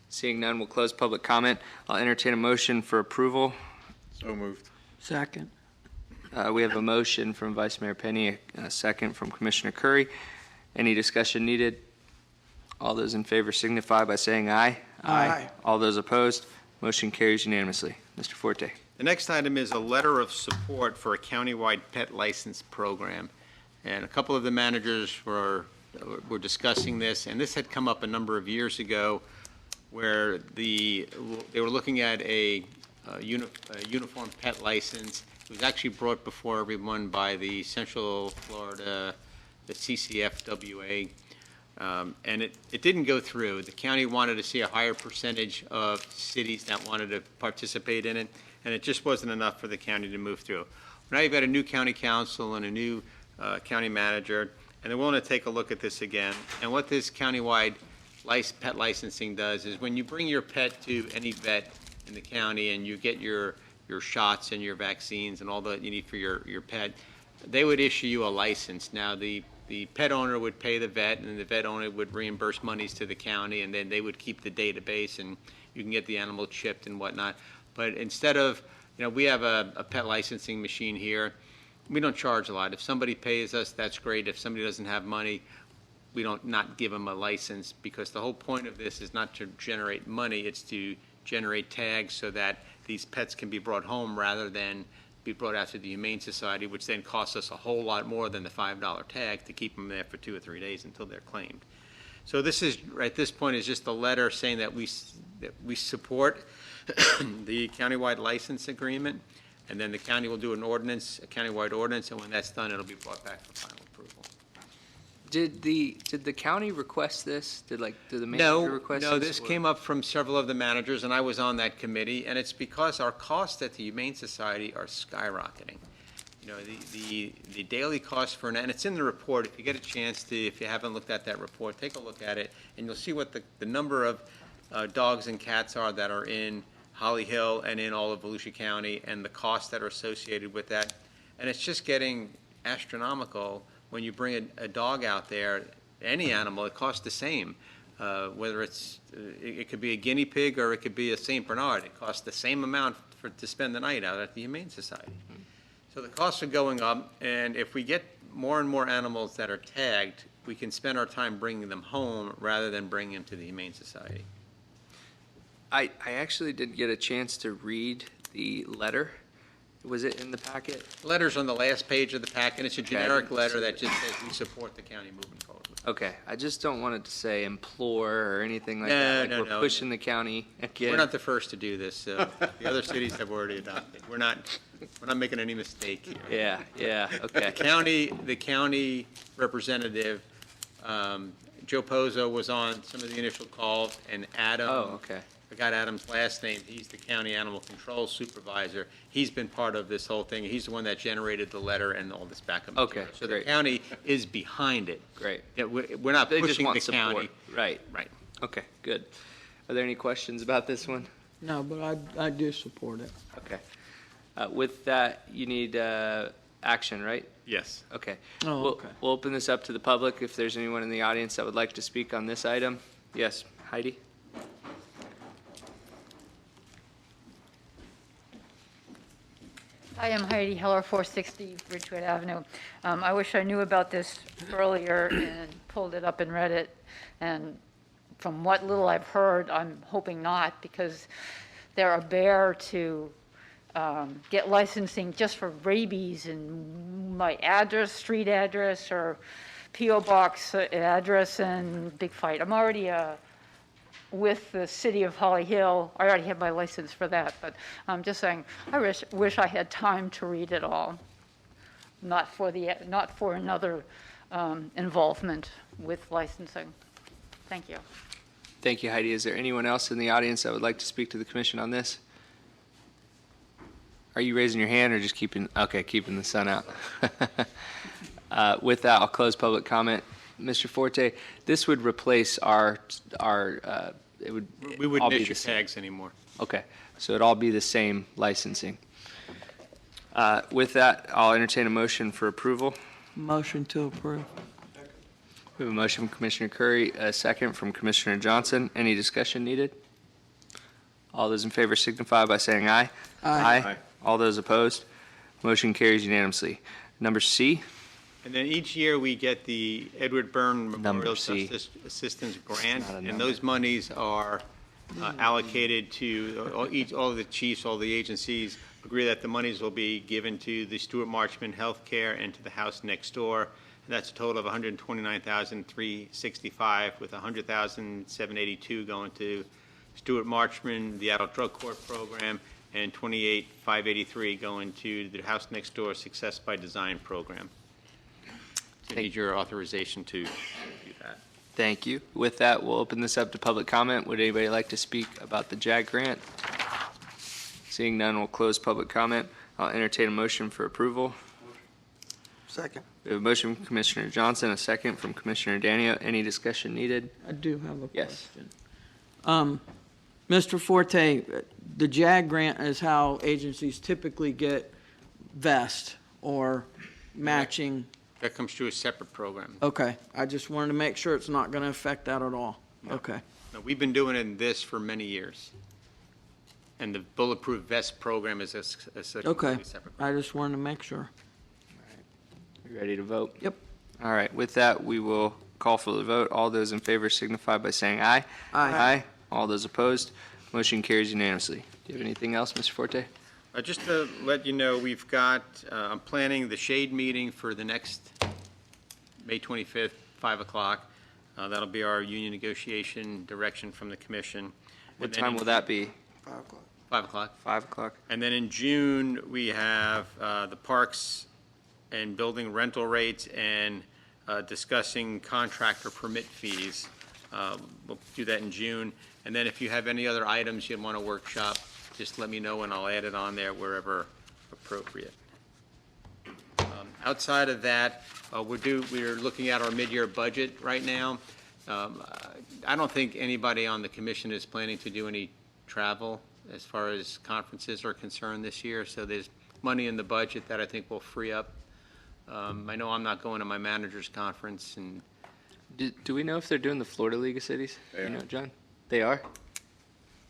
Seeing none, we'll close public comment. I'll entertain a motion for approval. So moved. Second. We have a motion from Vice Mayor Penny, a second from Commissioner Curry. Any discussion needed? All those in favor signify by saying aye. Aye. All those opposed? Motion carries unanimously. Mr. Forte. The next item is a letter of support for a countywide pet license program. And a couple of the managers were discussing this, and this had come up a number of years ago where they were looking at a uniform pet license. It was actually brought before everyone by the Central Florida, the CCFWA, and it didn't go through. The county wanted to see a higher percentage of cities that wanted to participate in it, and it just wasn't enough for the county to move through. Now you've got a new county council and a new county manager, and they're willing to take a look at this again. And what this countywide pet licensing does is when you bring your pet to any vet in the county and you get your shots and your vaccines and all that you need for your pet, they would issue you a license. Now the pet owner would pay the vet, and the vet owner would reimburse monies to the county, and then they would keep the database, and you can get the animal chipped and whatnot. But instead of, we have a pet licensing machine here. We don't charge a lot. If somebody pays us, that's great. If somebody doesn't have money, we don't not give them a license, because the whole point of this is not to generate money, it's to generate tags so that these pets can be brought home rather than be brought out to the Humane Society, which then costs us a whole lot more than the $5 tag to keep them there for 2 or 3 days until they're claimed. So this is, at this point, is just a letter saying that we support the countywide license agreement, and then the county will do an ordinance, a countywide ordinance, and when that's done, it'll be brought back for final approval. Did the county request this? Did the manager request this? No, this or- came up from several of the managers, and I was on that committee, and it's because our costs at the Humane Society are skyrocketing. The daily cost for, and it's in the report, if you get a chance to, if you haven't looked at that report, take a look at it, and you'll see what the number of dogs and cats are that are in Holly Hill and in all of Volusia County, and the costs that are associated with that. And it's just getting astronomical. When you bring a dog out there, any animal, it costs the same. Whether it could be a guinea pig or it could be a St. Bernard, it costs the same amount to spend the night out at the Humane Society. So the costs are going up, and if we get more and more animals that are tagged, we can spend our time bringing them home rather than bringing them to the Humane Society. I actually did get a chance to read the letter. Was it in the packet? Letter's on the last page of the packet. It's a Okay, I generic didn't letter see that it. just says we support the county moving forward. Okay, I just don't want it to say implore or anything like No, that. Like no, we're no. pushing the county again. We're not the first to do this. The other cities have already adopted. We're not making any mistake here. Yeah, okay. The county representative, Joe Pozo, was on some of the initial calls, and Adam. Oh, okay. I got Adam's last name. He's the county animal control supervisor. He's been part of this whole thing. He's the one that generated the letter and all this backup Okay, material. So great. the county is behind it. Great. Yeah, we're not They just pushing want the support. county. Right. Right. Okay, good. Are there any questions about this one? No, but I do support it. Okay. With that, you need action, right? Yes. Okay. Oh, okay. We'll open this up to the public if there's anyone in the audience that would like to speak on this item. Yes, Heidi? I am Heidi Heller, 460 Ridgewood Avenue. I wish I knew about this earlier and pulled it up and read it. And from what little I've heard, I'm hoping not, because they're a bear to get licensing just for rabies and my address, street address, or PO box address, and big fight. I'm already with the city of Holly Hill. I already have my license for that, but I'm just saying, I wish I had time to read it all. Not for another involvement with licensing. Thank you. Thank you, Heidi. Is there anyone else in the audience that would like to speak to the commission on this? Are you raising your hand or just keeping the sun out? With that, I'll close public comment. Mr. Forte, this would replace it would We all wouldn't be issue the same. tags anymore. Okay, so it'd all be the same licensing. With that, I'll entertain a motion for approval. Motion to approve. We have a motion from Commissioner Curry, a second from Commissioner Johnson. Any discussion needed? All those in favor signify by saying aye. Aye. All those opposed? Motion carries unanimously. Number C, And then each year, we get the Edward Byrne Number Memorial C. Justice Assistance Grant, not a and number. those monies are allocated to, all of the chiefs, all the agencies agree that the monies will be given to the Stuart Marchman Healthcare and to the house next door. And that's a total of $129,365, with $100,782 going to Stuart Marchman, the Adult Drug Court Program, and $28,583 going to the house next door Success by Design Program. I need your authorization to do that. thank you. With that, we'll open this up to public comment. Would anybody like to speak about the JAG grant? Seeing none, we'll close public comment. I'll entertain a motion for approval. Second. We have a motion from Commissioner Johnson, a second from Commissioner Danio. Any discussion needed? I do have a Yes. question. Mr. Forte, the JAG grant is how agencies typically get vest or matching. That comes through a separate program. Okay, I just wanted to make sure it's not going to affect that at all. No. Okay. No, we've been doing this for many years. And the Bulletproof Vest program is a Okay, completely separate. I just wanted to make sure. You ready to vote? Yep. All right, with that, we will call for the vote. All those in favor signify by saying aye. Aye. All those opposed, motion carries unanimously. Do you have anything else, Mr. Forte? Just to let you know, we've got, I'm planning the shade meeting for the next May 25th, 5 o'clock. That'll be our union negotiation direction from the commission. What And then time in will that be? 5 o'clock. 5 o'clock. 5 o'clock? And then in June, we have the parks and building rental rates and discussing contractor permit fees. We'll do that in June. And then if you have any other items you'd want to workshop, just let me know and I'll add it on there wherever appropriate. Outside of that, we're looking at our mid-year budget right now. I don't think anybody on the commission is planning to do any travel as far as conferences are concerned this year, so there's money in the budget that I think will free up. I know I'm not going to my manager's conference, and Do we know if they're doing the Florida League of Cities? They You are. know, John? They are?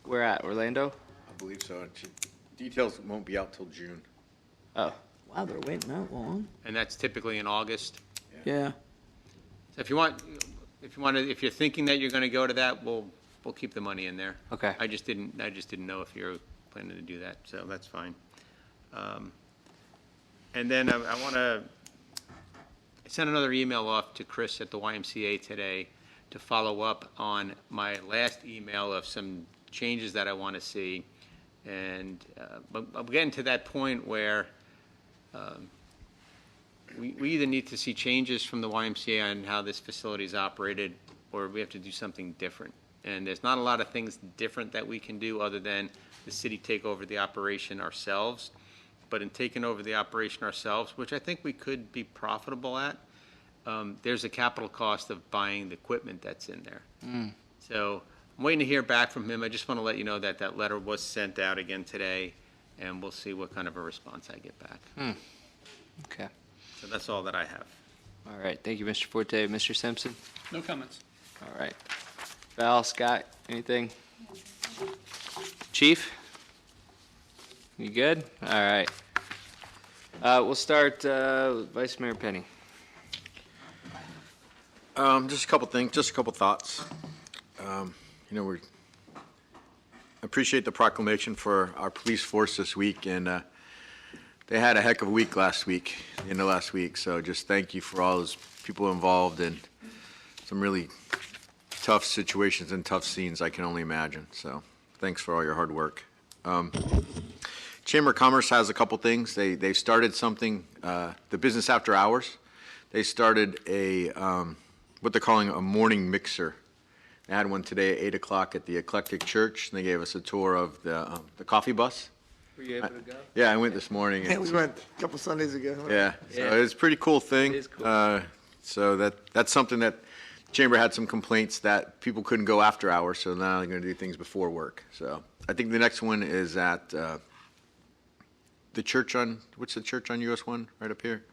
Where at? Orlando? I believe so. Details won't be out till June. Oh, Wow, they're waiting that long. that's typically in August. Yeah. So if you're thinking that you're going to go to that, we'll keep the money in there. okay. I just didn't know if you're planning to do that, so that's fine. And then I want to send another email off to Chris at the YMCA today to follow up on my last email of some changes that I want to see. And but I'm getting to that point where we either need to see changes from the YMCA on how this facility is operated, or we have to do something different. And there's not a lot of things different that we can do other than the city take over the operation ourselves. But in taking over the operation ourselves, which I think we could be profitable at, there's a capital cost of buying the equipment that's in there. So I'm waiting to hear back from him. I just want to let you know that that letter was sent out again today, and we'll see what kind of a response I get back. Okay. So that's all that I have. All right. Thank you, Mr. Forte. Mr. Simpson? No comments. All right. Val, Scott, anything? Chief? You good? All right. We'll start with Vice Mayor Penny. Just a couple things, just a couple thoughts. We appreciate the proclamation for our police force this week, and they had a heck of a week last week, the end of last week. So just thank you for all those people involved in some really tough situations and tough scenes I can only imagine. So thanks for all your hard work. Chamber of Commerce has a couple things. They started something, the business after hours. They started a what they're calling a morning mixer. They had one today at 8 o'clock at the Eclectic Church, and they gave us a tour of the coffee bus. Were you able to go? Yeah, I went this morning. Yeah, we went a couple Sundays ago. Yeah, Yeah. so it's a pretty cool thing. It is cool. So that's something that Chamber had some complaints that people couldn't go after hours, so now they're going to do things before work. So I think the next one is at the church on, what's the church on US 1 right up here?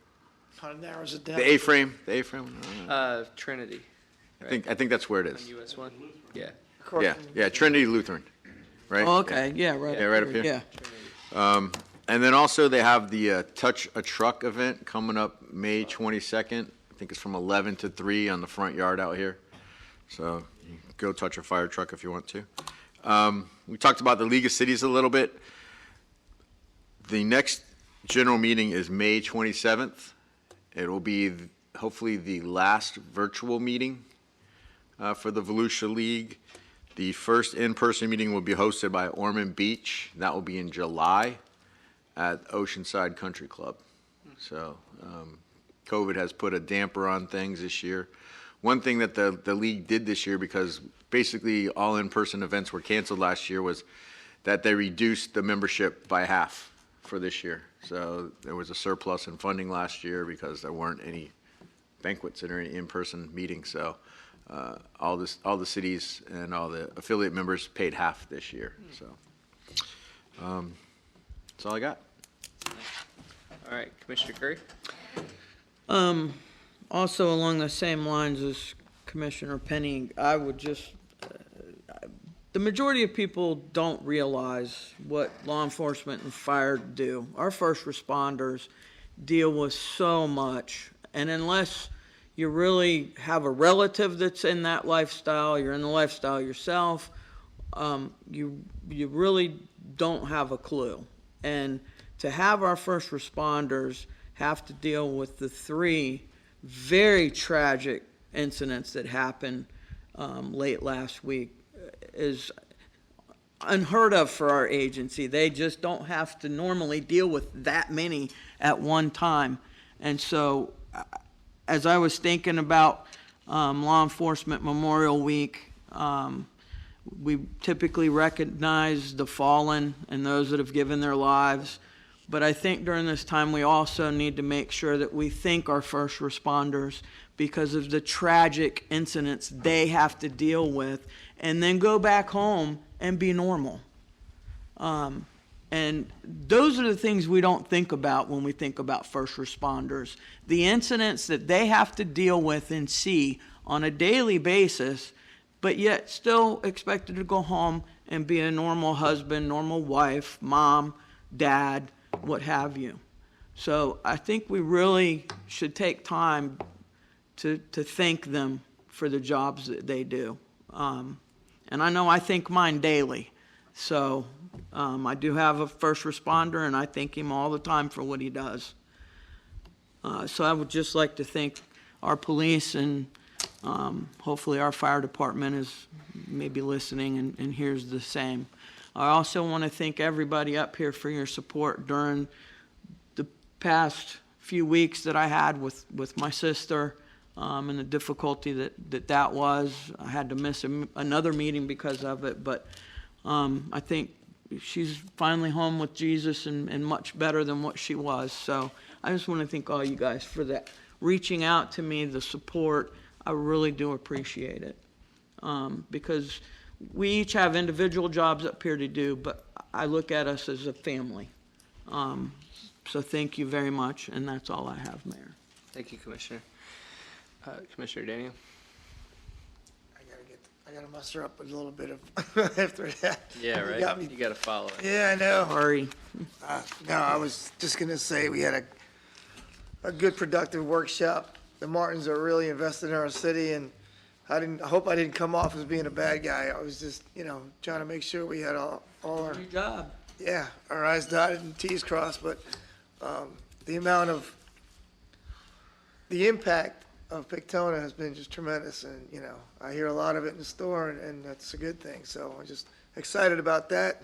Kind of narrows it down. The A-frame, the A-frame? Trinity. I think that's where it On is. US 1? Yeah. Across Yeah, from- yeah, Trinity Lutheran, right? Oh, okay, yeah, right. Yeah, right up here. Yeah. And then also they have the Touch a Truck event coming up May 22nd. I think it's from 11 to 3 on the front yard out here. So you can go touch a fire truck if you want to. We talked about the League of Cities a little bit. The next general meeting is May 27th. It will be hopefully the last virtual meeting for the Volusia League. The first in-person meeting will be hosted by Ormond Beach. That will be in July at Oceanside Country Club. So COVID has put a damper on things this year. One thing that the league did this year, because basically all in-person events were canceled last year, was that they reduced the membership by half for this year. So there was a surplus in funding last year because there weren't any banquets or any in-person meetings. So all the cities and all the affiliate members paid half this year. So that's all I got. All right, Commissioner Curry? Also along the same lines as Commissioner Penny, I would just the majority of people don't realize what law enforcement and fire do. Our first responders deal with so much, and unless you really have a relative that's in that lifestyle, you're in the lifestyle yourself, you really don't have a clue. And to have our first responders have to deal with the 3 very tragic incidents that happened late last week is unheard of for our agency. They just don't have to normally deal with that many at one time. And so as I was thinking about Law Enforcement Memorial Week, we typically recognize the fallen and those that have given their lives. But I think during this time we also need to make sure that we thank our first responders because of the tragic incidents they have to deal with, and then go back home and be normal. And those are the things we don't think about when we think about first responders. The incidents that they have to deal with and see on a daily basis, but yet still expected to go home and be a normal husband, normal wife, mom, dad, what have you. So I think we really should take time to thank them for the jobs that they do. And I know I thank mine daily. So I do have a first responder, and I thank him all the time for what he does. So I would just like to thank our police, and hopefully our fire department is maybe listening and hears the same. I also want to thank everybody up here for your support during the past few weeks that I had with my sister and the difficulty that was. I had to miss another meeting because of it, but I think she's finally home with Jesus and much better than what she was. So I just want to thank all you guys for that, reaching out to me, the support. I really do appreciate it because we each have individual jobs up here to do, but I look at us as a family. So thank you very much, and that's all I have, Mayor. Thank you, Commissioner. Commissioner Daniel? I gotta muster up a little bit of after that. Yeah, You right. got me. You got to follow it. Yeah, I know. Sorry. No, I was just gonna say, we had a good productive workshop. The Martins are really invested in our city, and I hope I didn't come off as being a bad guy. I was just, trying to make sure we had all our, Good job. yeah, our I's dotted and T's crossed, but the impact of Pictona has been just tremendous, and, I hear a lot of it in the store, and that's a good thing, so I'm just excited about that.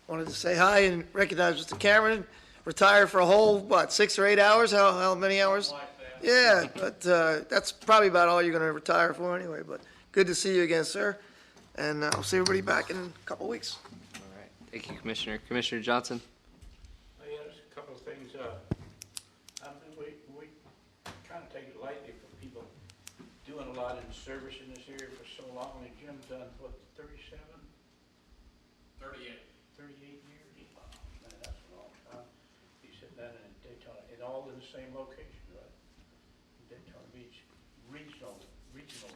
Wanted to say hi and recognize Mr. Cameron, retired for a whole, 6 or 8 hours? How many hours? Yeah, but that's probably about all you're going to retire for anyway, but good to see you again, sir, and I'll see everybody back in a couple weeks. All right. Thank you, Commissioner. Commissioner Johnson? Yeah, there's a couple of things. We kind of take it lightly for people doing a lot in service in this area for so long. And Jim's done, what, 37? 38 years? Wow, man, that's a long time. He's sitting down in Daytona, and all in the same location, right? Daytona Beach, regional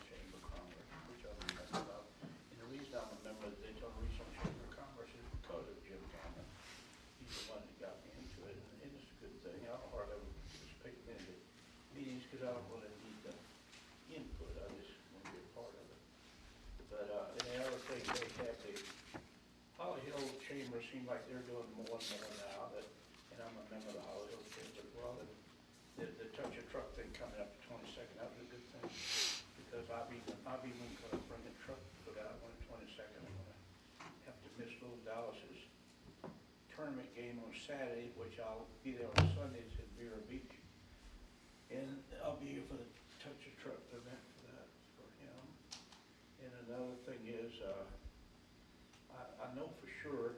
Chamber of Commerce, which I was talking about. And the reason I'm a member of the Daytona Regional Chamber of Commerce is because of Jim Cameron. He's the one that got me into it, and it's a good thing. I don't hardly ever participate in any meetings because I don't really need the input. I just want to be a part of it. But, and the other thing, they have the Holly Hill Chamber, seems like they're doing more and more now, and I'm a member of the Holly Hill Chamber as well. And the Touch a Truck thing coming up the 22nd, that was a good thing, because I've even got to bring a truck for that one the 22nd. I'm going to have to miss Little Dallas's tournament game on Saturday, which I'll be there on Sundays at Vero Beach. And I'll be here for the Touch a Truck event for that, for him. And another thing is, I know for sure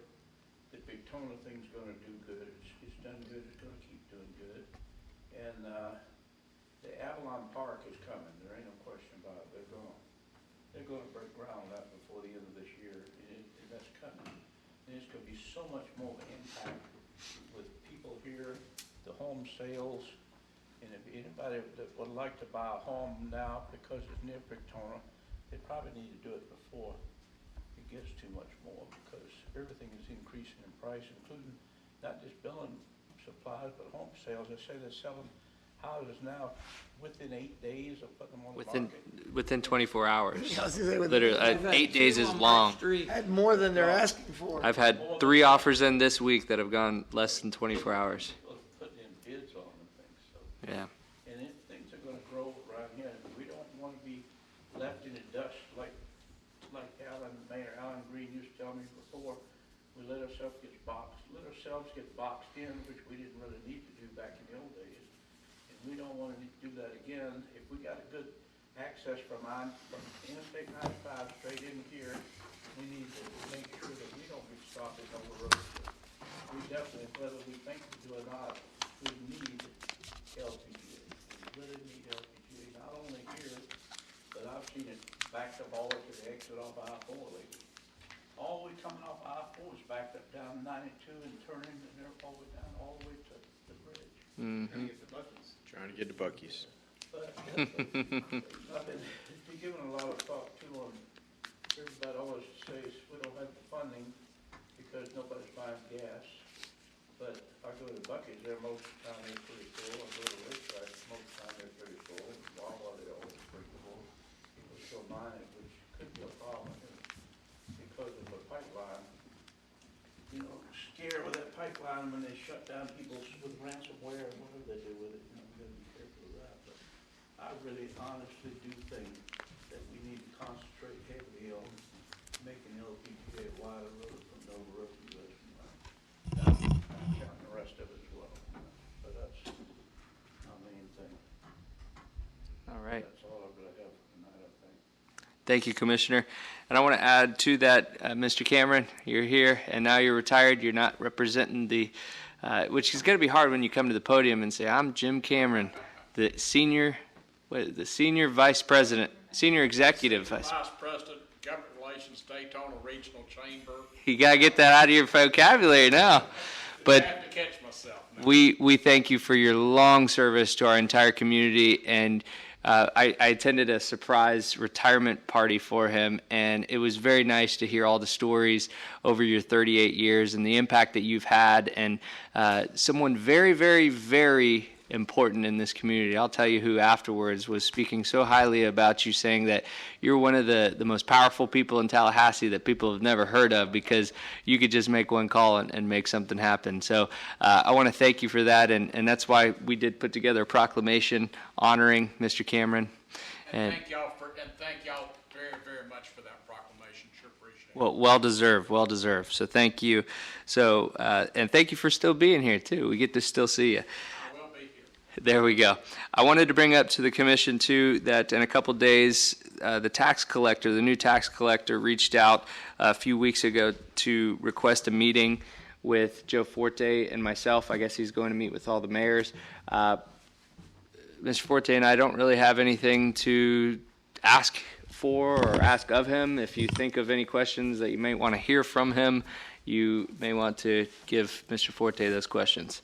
that Pictona thing's gonna do good. It's done good, it's gonna keep doing good. And, the Avalon Park is coming, there ain't no question about it. They're gonna break ground on that before the end of this year, and that's coming. And it's gonna be so much more impact with people here, the home sales, and if anybody that would like to buy a home now because it's near Pictona, they probably need to do it before it everything is increasing in price, including not just building supplies, but home sales. They say they're selling houses now within 8 days of putting them on the market. Within 24 hours. I was gonna say, with- Literally, 8 days is long. Had more than they're asking for. I've had 3 offers in this week that have gone less than 24 hours. People are putting in bids on them and things, so. Yeah. And things are gonna grow around here, and we don't wanna be left in the dust like Mayor Alan Green used to tell me before. We let ourselves get boxed in, which we didn't really need to do back in the old days. And we don't wanna do that again. If we got a good access from Interstate 95 straight in here, we need to make sure that we don't be stopping on the road. We definitely, whether we think we do or not, we need LPGA. We really need LPGA, not only here, but I've seen it backed up all the way to the exit off I-4 lately. All the way coming off I-4 is backed up down 92 and turning, and they're all the way down, all the way to the bridge. Mm-hmm. Trying to get the Buc-ee's. But I've been giving a lot of thought too on, everybody always says we don't have the funding because nobody's buying gas. But I go to Buc-ee's, they're most of the time they're pretty full. I go to Lakeside, most of the time they're pretty full. Wawa, they're always pretty full. People still buying it, which could be a problem because of the pipeline. You know, scare with that pipeline when they shut down people with ransomware and whatever they do with it. You know, we gotta be careful of that. But I really honestly do think that we need to concentrate heavily on making LPGA a wider road from Nova Road to US. Counting the rest of it as well. But that's my main thing. All right. That's all I'm gonna have for tonight, I think. Thank you, Commissioner. And I want to add to that, Mr. Cameron, you're here, and now you're retired. You're not representing which is going to be hard when you come to the podium and say, I'm Jim Cameron, the senior vice president, senior executive vice. Vice President, Government Relations, Daytona Regional Chamber. You got to get that out of your vocabulary now. But I have to catch myself now. we thank you for your long service to our entire community, and I attended a surprise retirement party for him, and it was very nice to hear all the stories over your 38 years and the impact that you've had, and someone very, very, very important in this community. I'll tell you who afterwards was speaking so highly about you, saying that you're one of the most powerful people in Tallahassee that people have never heard of, because you could just make one call and make something happen. So I want to thank you for that, and that's why we did put together a proclamation honoring Mr. Cameron. And thank y'all very, very much for that proclamation. Sure appreciate it. Well deserved. So thank you. So and thank you for still being here too. We get to still see you. There we go. I wanted to bring up to the commission too that in a couple days, the new tax collector reached out a few weeks ago to request a meeting with Joe Forte and myself. I guess he's going to meet with all the mayors. Mr. Forte and I don't really have anything to ask for or ask of him. If you think of any questions that you may want to hear from him, you may want to give Mr. Forte those questions.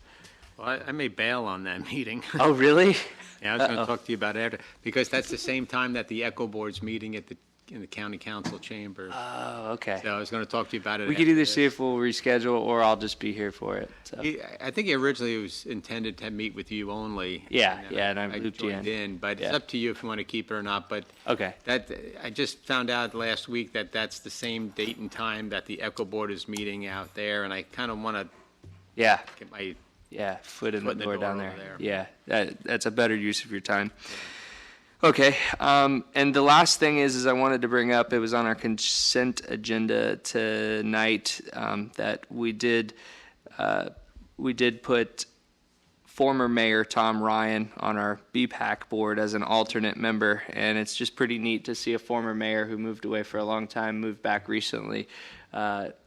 Well, I may bail on that meeting. Oh, really? Yeah, I was going to talk to you about it after, because that's the same time that the Echo Board's meeting in the county council chambers. Oh, okay. So I was going to talk to you about it. We could either see if we'll reschedule, or I'll just be here for it. So. I think originally it was intended to meet with you only. Yeah, and I looped you joined in. But it's up to you if you want to keep it or not. But okay. I just found out last week that that's the same date and time that the Echo Board is meeting out there, and I kind of want to get my foot in the door down there. there. Yeah, that's a better use of your time. Okay, and the last thing is I wanted to bring up, it was on our consent agenda tonight, that we did put former Mayor Tom Ryan on our BPAC board as an alternate member, and it's just pretty neat to see a former mayor who moved away for a long time, moved back recently,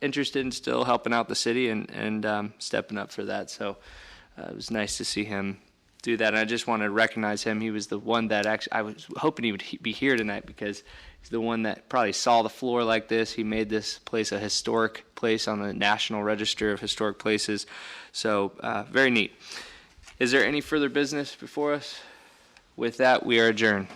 interested in still helping out the city and stepping up for that. So it was nice to see him do that. And I just want to recognize him. He was the one that actually, I was hoping he would be here tonight, because he's the one that probably saw the floor like this. He made this place a historic place on the National Register of Historic Places. So very neat. Is there any further business before us? With that, we are adjourned.